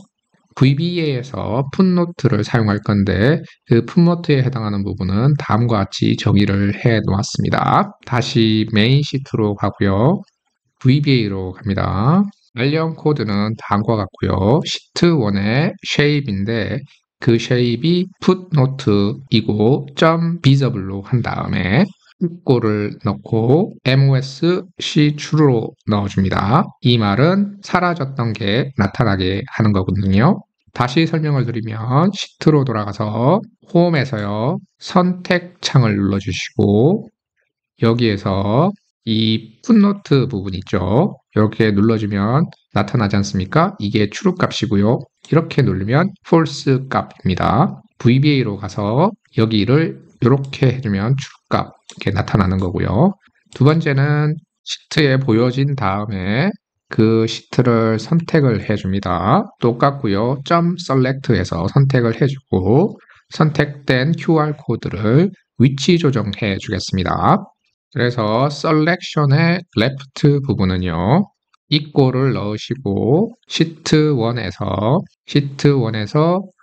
VBA에서 풋노트를 사용할 건데 그 풋노트에 해당하는 부분은 다음과 같이 정의를 해 놓았습니다. 다시 메인 시트로 가고요. VBA로 갑니다. 관련 코드는 다음과 같고요. 시트 1의 shape인데 그 shape이 풋노트이고 .visible로 한 다음에 를 넣고 MOS C true로 넣어줍니다. 이 말은 사라졌던 게 나타나게 하는 거거든요. 다시 설명을 드리면 시트로 돌아가서 홈에서요. 선택 창을 눌러주시고 여기에서 이 풋노트 부분 있죠? 이렇게 눌러주면 나타나지 않습니까? 이게 true 값이고요. 이렇게 누르면 false 값입니다. VBA로 가서 여기를 이렇게 해주면 true 값 이렇게 나타나는 거고요. 두 번째는 시트에 보여진 다음에 그 시트를 선택을 해줍니다. 똑같고요. .select에서 선택을 해주고 선택된 QR코드를 위치 조정해 주겠습니다. 그래서 selection의 left 부분은요. equal을 넣으시고 시트 1에서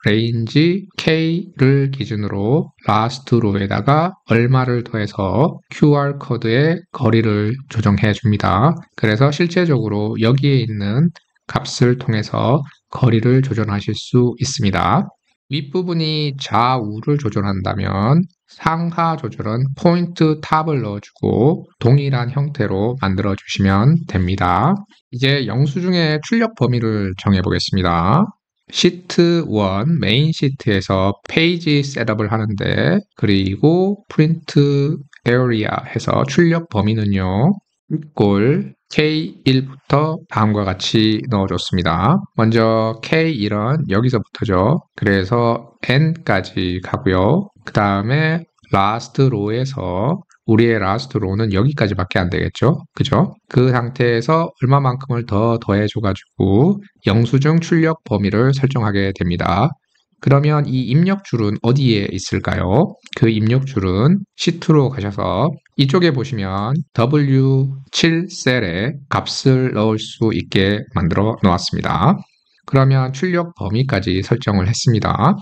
range K를 기준으로 last row에다가 얼마를 더해서 QR 코드의 거리를 조정해 줍니다. 그래서 실제적으로 여기에 있는 값을 통해서 거리를 조절하실 수 있습니다. 윗부분이 좌우를 조절한다면 상하 조절은 포인트 탑을 넣어주고 동일한 형태로 만들어 주시면 됩니다. 이제 영수증의 출력 범위를 정해 보겠습니다. 시트 1 메인 시트에서 페이지 셋업을 하는데 그리고 프린트 에어리아 해서 출력 범위는요. equal K1부터 다음과 같이 넣어줬습니다. 먼저 K1은 여기서부터죠. 그래서 N까지 가고요. 그 다음에 last row에서 우리의 last row는 여기까지밖에 안 되겠죠. 그죠? 그 상태에서 얼마만큼을 더 더해줘가지고 영수증 출력 범위를 설정하게 됩니다. 그러면 이 입력줄은 어디에 있을까요? 그 입력줄은 시트로 가셔서 이쪽에 보시면 W7셀에 값을 넣을 수 있게 만들어 놓았습니다. 그러면 출력 범위까지 설정을 했습니다.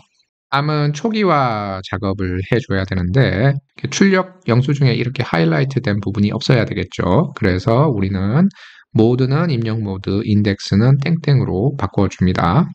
다음은 초기화 작업을 해줘야 되는데 출력 영수증에 이렇게 하이라이트 된 부분이 없어야 되겠죠. 그래서 우리는 모드는 입력 모드, 인덱스는 땡땡으로 바꿔줍니다.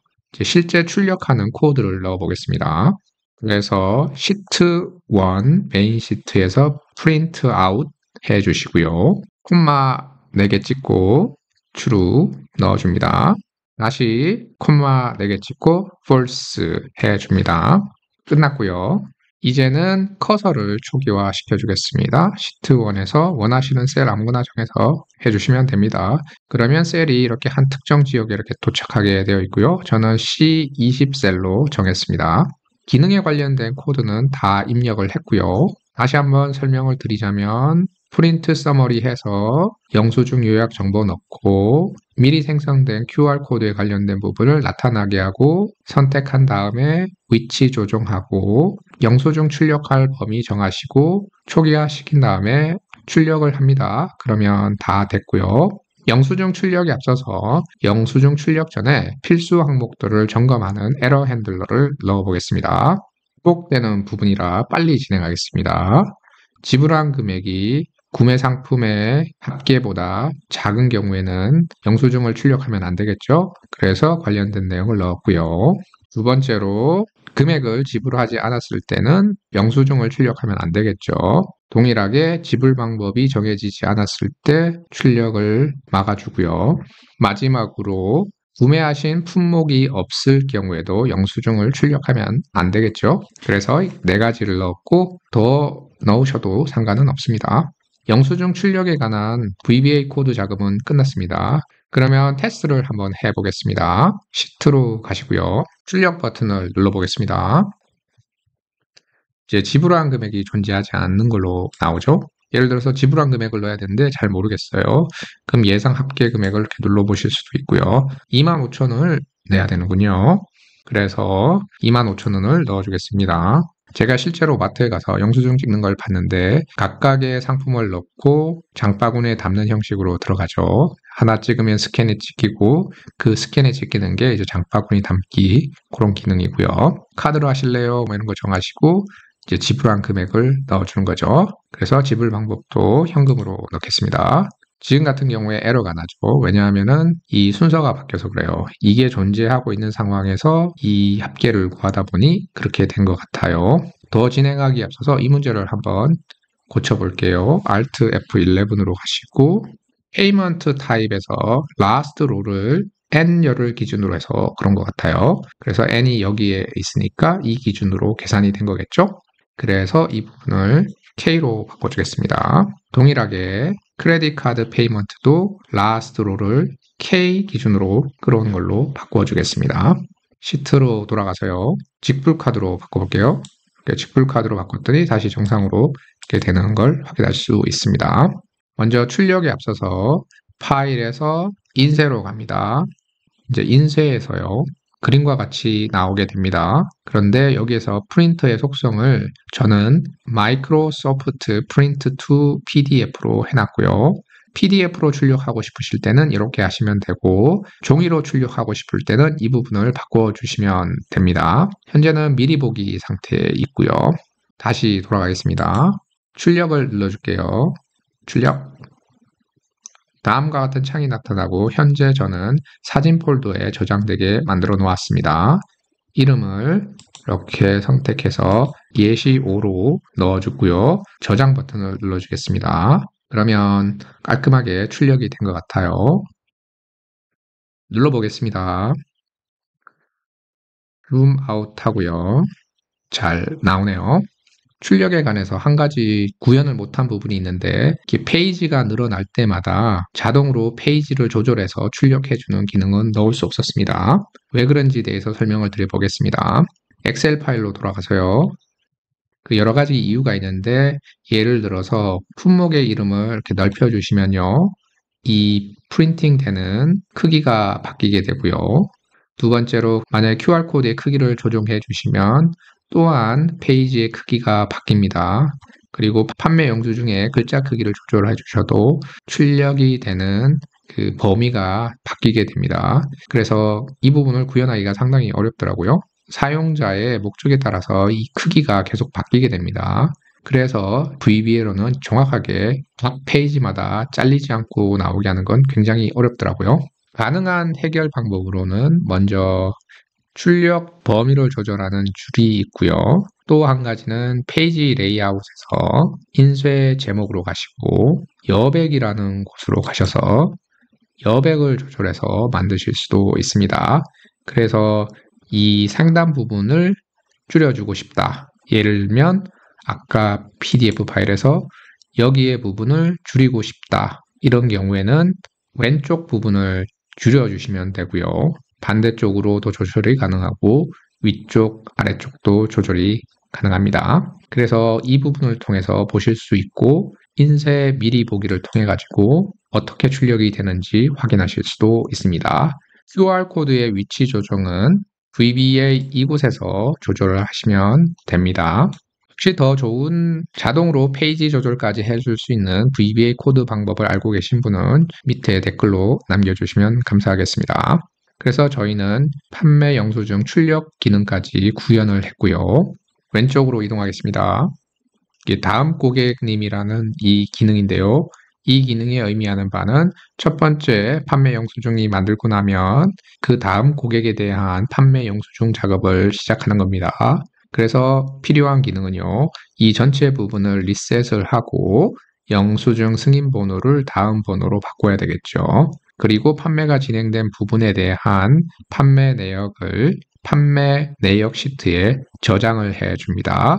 실제 출력하는 코드를 넣어 보겠습니다. 그래서 시트 1 메인 시트에서 print out 해주시고요. 콤마 4개 찍고 true 넣어줍니다. 다시 콤마 4개 찍고 false 해줍니다. 끝났고요. 이제는 커서를 초기화 시켜주겠습니다. 시트 1에서 원하시는 셀 아무거나 정해서 해주시면 됩니다. 그러면 셀이 이렇게 한 특정 지역에 이렇게 도착하게 되어 있고요. 저는 C20 셀로 정했습니다. 기능에 관련된 코드는 다 입력을 했고요. 다시 한번 설명을 드리자면 프린트 서머리 해서 영수증 요약 정보 넣고 미리 생성된 QR코드에 관련된 부분을 나타나게 하고 선택한 다음에 위치 조정하고 영수증 출력할 범위 정하시고 초기화 시킨 다음에 출력을 합니다. 그러면 다 됐고요. 영수증 출력에 앞서서 영수증 출력 전에 필수 항목들을 점검하는 에러 핸들러를 넣어 보겠습니다. 반복되는 부분이라 빨리 진행하겠습니다. 지불한 금액이 구매 상품의 합계보다 작은 경우에는 영수증을 출력하면 안 되겠죠? 그래서 관련된 내용을 넣었고요. 두 번째로 금액을 지불하지 않았을 때는 영수증을 출력하면 안 되겠죠. 동일하게 지불 방법이 정해지지 않았을 때 출력을 막아주고요. 마지막으로 구매하신 품목이 없을 경우에도 영수증을 출력하면 안 되겠죠. 그래서 4가지를 넣었고 더 넣으셔도 상관은 없습니다. 영수증 출력에 관한 VBA 코드 작업은 끝났습니다. 그러면 테스트를 한번 해보겠습니다. 시트로 가시고요. 출력 버튼을 눌러보겠습니다. 이제 지불한 금액이 존재하지 않는 걸로 나오죠. 예를 들어서 지불한 금액을 넣어야 되는데 잘 모르겠어요. 그럼 예상 합계 금액을 이렇게 눌러보실 수도 있고요. 25,000원을 내야 되는군요. 그래서 25,000원을 넣어주겠습니다. 제가 실제로 마트에 가서 영수증 찍는 걸 봤는데 각각의 상품을 넣고 장바구니에 담는 형식으로 들어가죠. 하나 찍으면 스캔에 찍히고 그 스캔에 찍히는 게 이제 장바구니 담기 그런 기능이고요. 카드로 하실래요? 뭐 이런 거 정하시고 이제 지불한 금액을 넣어주는 거죠. 그래서 지불 방법도 현금으로 넣겠습니다. 지금 같은 경우에 에러가 나죠. 왜냐하면은 이 순서가 바뀌어서 그래요. 이게 존재하고 있는 상황에서 이 합계를 구하다 보니 그렇게 된 것 같아요. 더 진행하기 앞서서 이 문제를 한번 고쳐볼게요. Alt F11으로 가시고 Payment 타입에서 Last Row를 N열을 기준으로 해서 그런 것 같아요. 그래서 N이 여기에 있으니까 이 기준으로 계산이 된 거겠죠? 그래서 이 부분을 K로 바꿔주겠습니다. 동일하게 크레딧 카드 페이먼트도 라스트 로를 K 기준으로 끌어오는 걸로 바꿔주겠습니다. 시트로 돌아가서요. 직불 카드로 바꿔볼게요. 이렇게 직불 카드로 바꿨더니 다시 정상으로 이렇게 되는 걸 확인할 수 있습니다. 먼저 출력에 앞서서 파일에서 인쇄로 갑니다. 이제 인쇄에서요. 그림과 같이 나오게 됩니다. 그런데 여기에서 프린터의 속성을 저는 마이크로소프트 프린트 투 PDF로 해놨고요. PDF로 출력하고 싶으실 때는 이렇게 하시면 되고 종이로 출력하고 싶을 때는 이 부분을 바꿔주시면 됩니다. 현재는 미리 보기 상태에 있고요. 다시 돌아가겠습니다. 출력을 눌러줄게요. 출력. 다음과 같은 창이 나타나고 현재 저는 사진 폴더에 저장되게 만들어 놓았습니다. 이름을 이렇게 선택해서 예시5로 넣어주고요. 저장 버튼을 눌러주겠습니다. 그러면 깔끔하게 출력이 된 것 같아요. 눌러보겠습니다. 줌 아웃 하고요. 잘 나오네요. 출력에 관해서 한 가지 구현을 못한 부분이 있는데 페이지가 늘어날 때마다 자동으로 페이지를 조절해서 출력해주는 기능은 넣을 수 없었습니다. 왜 그런지에 대해서 설명을 드려보겠습니다. 엑셀 파일로 돌아가서요. 그 여러 가지 이유가 있는데 예를 들어서 품목의 이름을 이렇게 넓혀주시면요. 이 프린팅 되는 크기가 바뀌게 되고요. 두 번째로 만약에 QR코드의 크기를 조정해 주시면 또한 페이지의 크기가 바뀝니다. 그리고 판매 영수증의 글자 크기를 조절해 주셔도 출력이 되는 그 범위가 바뀌게 됩니다. 그래서 이 부분을 구현하기가 상당히 어렵더라고요. 사용자의 목적에 따라서 이 크기가 계속 바뀌게 됩니다. 그래서 VBA로는 정확하게 각 페이지마다 잘리지 않고 나오게 하는 건 굉장히 어렵더라고요. 가능한 해결 방법으로는 먼저 출력 범위를 조절하는 줄이 있고요. 또 한 가지는 페이지 레이아웃에서 인쇄 제목으로 가시고 여백이라는 곳으로 가셔서 여백을 조절해서 만드실 수도 있습니다. 그래서 이 상단 부분을 줄여주고 싶다. 예를 들면 아까 PDF 파일에서 여기의 부분을 줄이고 싶다. 이런 경우에는 왼쪽 부분을 줄여주시면 되고요. 반대쪽으로도 조절이 가능하고 위쪽, 아래쪽도 조절이 가능합니다. 그래서 이 부분을 통해서 보실 수 있고 인쇄 미리 보기를 통해 가지고 어떻게 출력이 되는지 확인하실 수도 있습니다. QR코드의 위치 조정은 VBA 이곳에서 조절을 하시면 됩니다. 혹시 더 좋은 자동으로 페이지 조절까지 해줄 수 있는 VBA 코드 방법을 알고 계신 분은 밑에 댓글로 남겨주시면 감사하겠습니다. 그래서 저희는 판매 영수증 출력 기능까지 구현을 했고요. 왼쪽으로 이동하겠습니다. 이게 다음 고객님이라는 이 기능인데요. 이 기능이 의미하는 바는 첫 번째 판매 영수증이 만들고 나면 그 다음 고객에 대한 판매 영수증 작업을 시작하는 겁니다. 그래서 필요한 기능은요. 이 전체 부분을 리셋을 하고 영수증 승인 번호를 다음 번호로 바꿔야 되겠죠. 그리고 판매가 진행된 부분에 대한 판매 내역을 판매 내역 시트에 저장을 해 줍니다.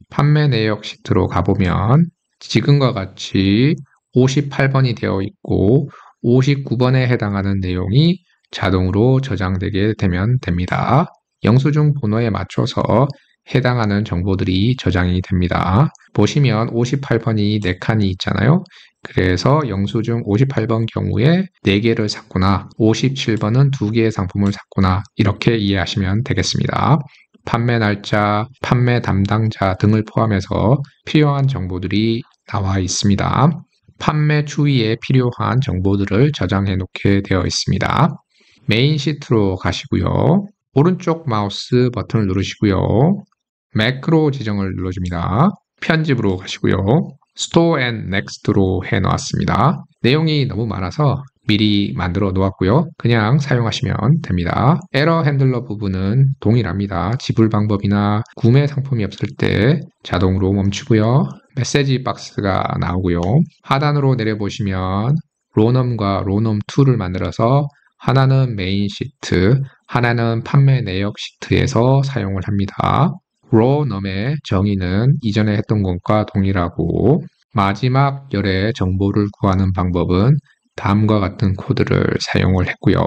판매 내역 시트로 가보면 지금과 같이 58번이 되어 있고 59번에 해당하는 내용이 자동으로 저장되게 되면 됩니다. 영수증 번호에 맞춰서 해당하는 정보들이 저장이 됩니다. 보시면 58번이 4칸이 있잖아요. 그래서 영수증 58번 경우에 4개를 샀구나, 57번은 2개의 상품을 샀구나, 이렇게 이해하시면 되겠습니다. 판매 날짜, 판매 담당자 등을 포함해서 필요한 정보들이 나와 있습니다. 판매 추이에 필요한 정보들을 저장해 놓게 되어 있습니다. 메인 시트로 가시고요. 오른쪽 마우스 버튼을 누르시고요. 매크로 지정을 눌러줍니다. 편집으로 가시고요. 스토어 앤 넥스트로 해놓았습니다. 내용이 너무 많아서 미리 만들어 놓았고요. 그냥 사용하시면 됩니다. 에러 핸들러 부분은 동일합니다. 지불 방법이나 구매 상품이 없을 때 자동으로 멈추고요. 메시지 박스가 나오고요. 하단으로 내려보시면 로넘과 로넘2를 만들어서 하나는 메인 시트, 하나는 판매 내역 시트에서 사용을 합니다. raw num의 정의는 이전에 했던 것과 동일하고 마지막 열의 정보를 구하는 방법은 다음과 같은 코드를 사용을 했고요.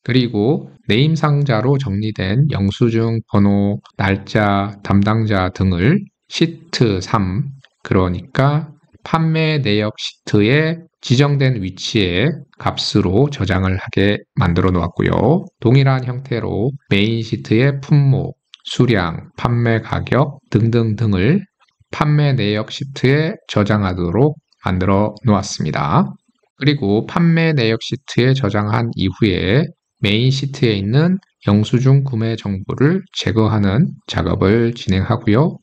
그리고 네임 상자로 정리된 영수증 번호, 날짜, 담당자 등을 시트 3, 그러니까 판매 내역 시트에 지정된 위치에 값으로 저장을 하게 만들어 놓았고요. 동일한 형태로 메인 시트의 품목, 수량, 판매 가격 등등등을 판매 내역 시트에 저장하도록 만들어 놓았습니다. 그리고 판매 내역 시트에 저장한 이후에 메인 시트에 있는 영수증 구매 정보를 제거하는 작업을 진행하고요.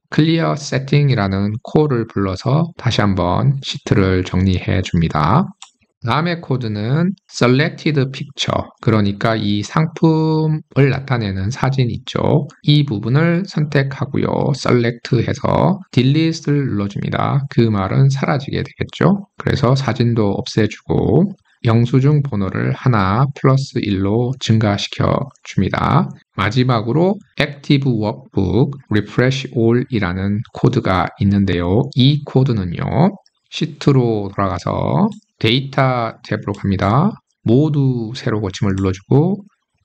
클리어 세팅이라는 콜을 불러서 다시 한번 시트를 정리해 줍니다. 다음의 코드는 selected picture, 그러니까 이 상품을 나타내는 사진 있죠. 이 부분을 선택하고요. select 해서 delete를 눌러줍니다. 그 말은 사라지게 되겠죠. 그래서 사진도 없애주고 영수증 번호를 하나 플러스 1로 증가시켜 줍니다. 마지막으로 active workbook refresh all이라는 코드가 있는데요. 이 코드는요. 시트로 돌아가서 데이터 탭으로 갑니다. 모두 새로 고침을 눌러주고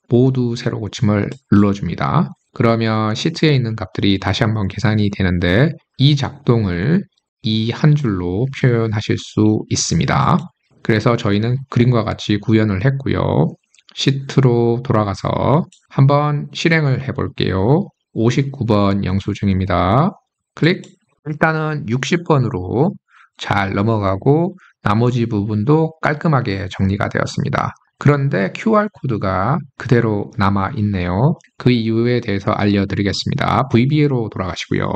모두 새로 고침을 눌러줍니다. 그러면 시트에 있는 값들이 다시 한번 계산이 되는데 이 작동을 이 한 줄로 표현하실 수 있습니다. 그래서 저희는 그림과 같이 구현을 했고요. 시트로 돌아가서 한번 실행을 해볼게요. 59번 영수증입니다. 클릭! 일단은 60번으로 잘 넘어가고 나머지 부분도 깔끔하게 정리가 되었습니다. 그런데 QR코드가 그대로 남아 있네요. 그 이유에 대해서 알려드리겠습니다. VBA로 돌아가시고요.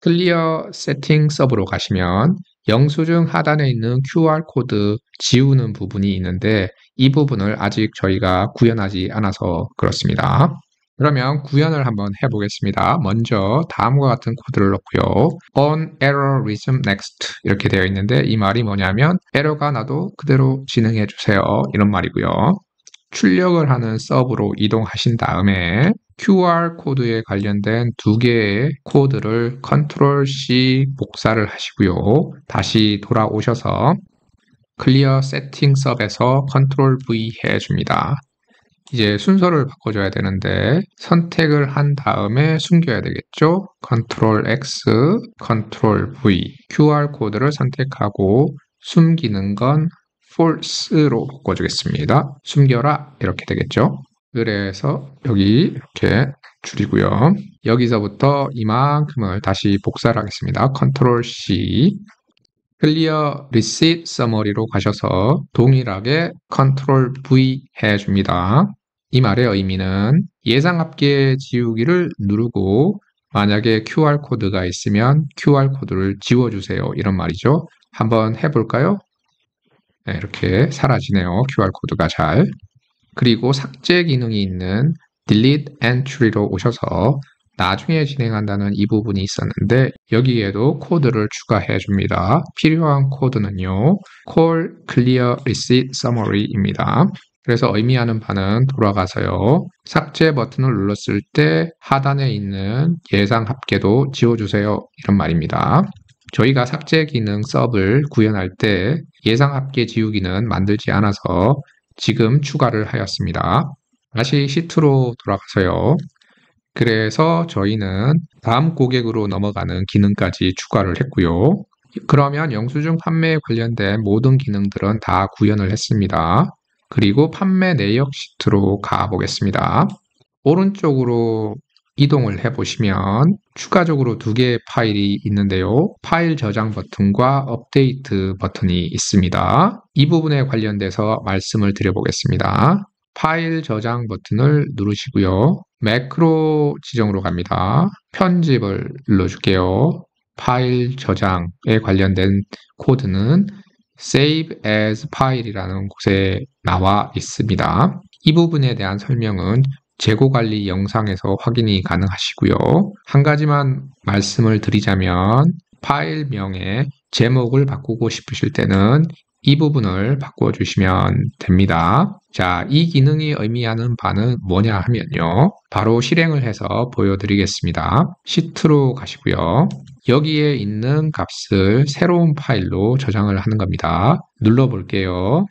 클리어 세팅 서브로 가시면 영수증 하단에 있는 QR코드 지우는 부분이 있는데 이 부분을 아직 저희가 구현하지 않아서 그렇습니다. 그러면 구현을 한번 해보겠습니다. 먼저 다음과 같은 코드를 넣고요. on error resume next 이렇게 되어 있는데 이 말이 뭐냐면 에러가 나도 그대로 진행해 주세요. 이런 말이고요. 출력을 하는 서브로 이동하신 다음에 QR코드에 관련된 두 개의 코드를 컨트롤 C 복사를 하시고요. 다시 돌아오셔서 클리어 세팅 서브에서 컨트롤 V 해줍니다. 이제 순서를 바꿔줘야 되는데 선택을 한 다음에 숨겨야 되겠죠? 컨트롤 X, 컨트롤 V, QR코드를 선택하고 숨기는 건 false로 바꿔주겠습니다. 숨겨라 이렇게 되겠죠? 그래서 여기 이렇게 줄이고요. 여기서부터 이만큼을 다시 복사를 하겠습니다. 컨트롤 C, 클리어 리시트 서머리로 가셔서 동일하게 컨트롤 V 해줍니다. 이 말의 의미는 예상 합계 지우기를 누르고 만약에 QR코드가 있으면 QR코드를 지워주세요. 이런 말이죠. 한번 해볼까요? 네, 이렇게 사라지네요. QR코드가 잘. 그리고 삭제 기능이 있는 delete entry로 오셔서 나중에 진행한다는 이 부분이 있었는데 여기에도 코드를 추가해 줍니다. 필요한 코드는요. call clear receipt summary입니다. 그래서 의미하는 바는 돌아가서요. 삭제 버튼을 눌렀을 때 하단에 있는 예상 합계도 지워주세요. 이런 말입니다. 저희가 삭제 기능 서브를 구현할 때 예상 합계 지우기는 만들지 않아서 지금 추가를 하였습니다. 다시 시트로 돌아가서요. 그래서 저희는 다음 고객으로 넘어가는 기능까지 추가를 했고요. 그러면 영수증 판매에 관련된 모든 기능들은 다 구현을 했습니다. 그리고 판매 내역 시트로 가보겠습니다. 오른쪽으로 이동을 해보시면 추가적으로 두 개의 파일이 있는데요. 파일 저장 버튼과 업데이트 버튼이 있습니다. 이 부분에 관련돼서 말씀을 드려보겠습니다. 파일 저장 버튼을 누르시고요. 매크로 지정으로 갑니다. 편집을 눌러줄게요. 파일 저장에 관련된 코드는 Save as 파일이라는 곳에 나와 있습니다. 이 부분에 대한 설명은 재고관리 영상에서 확인이 가능하시고요. 한 가지만 말씀을 드리자면 파일명의 제목을 바꾸고 싶으실 때는 이 부분을 바꿔주시면 됩니다. 자, 이 기능이 의미하는 바는 뭐냐 하면요. 바로 실행을 해서 보여드리겠습니다. 시트로 가시고요. 여기에 있는 값을 새로운 파일로 저장을 하는 겁니다. 눌러볼게요.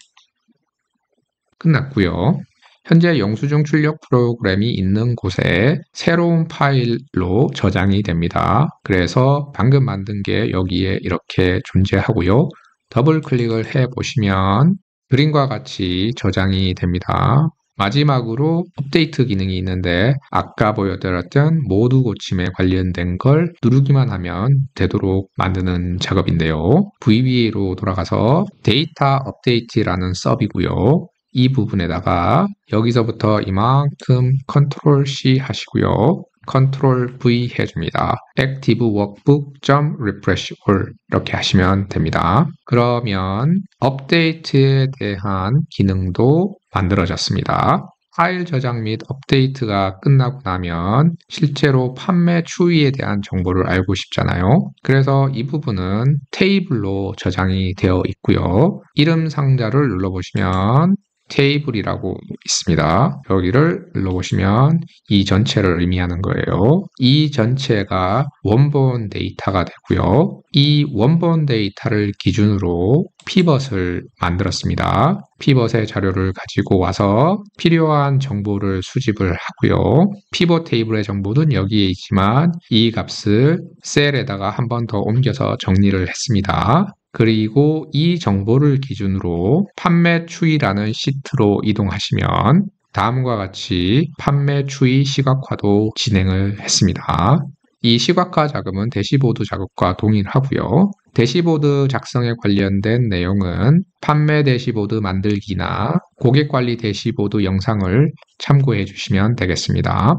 끝났고요. 현재 영수증 출력 프로그램이 있는 곳에 새로운 파일로 저장이 됩니다. 그래서 방금 만든 게 여기에 이렇게 존재하고요. 더블 클릭을 해 보시면 그림과 같이 저장이 됩니다. 마지막으로 업데이트 기능이 있는데 아까 보여드렸던 모두 고침에 관련된 걸 누르기만 하면 되도록 만드는 작업인데요. VBA로 돌아가서 데이터 업데이트라는 서비고요. 이 부분에다가 여기서부터 이만큼 컨트롤 C 하시고요. 컨트롤 V 해줍니다. Active Workbook.Refresh All 이렇게 하시면 됩니다. 그러면 업데이트에 대한 기능도 만들어졌습니다. 파일 저장 및 업데이트가 끝나고 나면 실제로 판매 추이에 대한 정보를 알고 싶잖아요. 그래서 이 부분은 테이블로 저장이 되어 있고요. 이름 상자를 눌러보시면 테이블이라고 있습니다. 여기를 눌러보시면 이 전체를 의미하는 거예요. 이 전체가 원본 데이터가 되고요. 이 원본 데이터를 기준으로 피벗을 만들었습니다. 피벗의 자료를 가지고 와서 필요한 정보를 수집을 하고요. 피벗 테이블의 정보는 여기에 있지만 이 값을 셀에다가 한 번 더 옮겨서 정리를 했습니다. 그리고 이 정보를 기준으로 판매 추이라는 시트로 이동하시면 다음과 같이 판매 추이 시각화도 진행을 했습니다. 이 시각화 작업은 대시보드 작업과 동일하고요. 대시보드 작성에 관련된 내용은 판매 대시보드 만들기나 고객관리 대시보드 영상을 참고해 주시면 되겠습니다.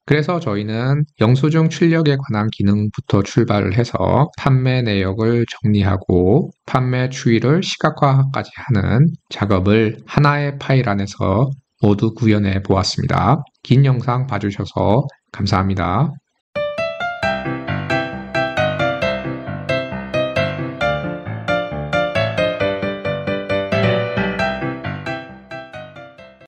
그래서 저희는 영수증 출력에 관한 기능부터 출발을 해서 판매 내역을 정리하고 판매 추이를 시각화까지 하는 작업을 하나의 파일 안에서 모두 구현해 보았습니다. 긴 영상 봐주셔서 감사합니다.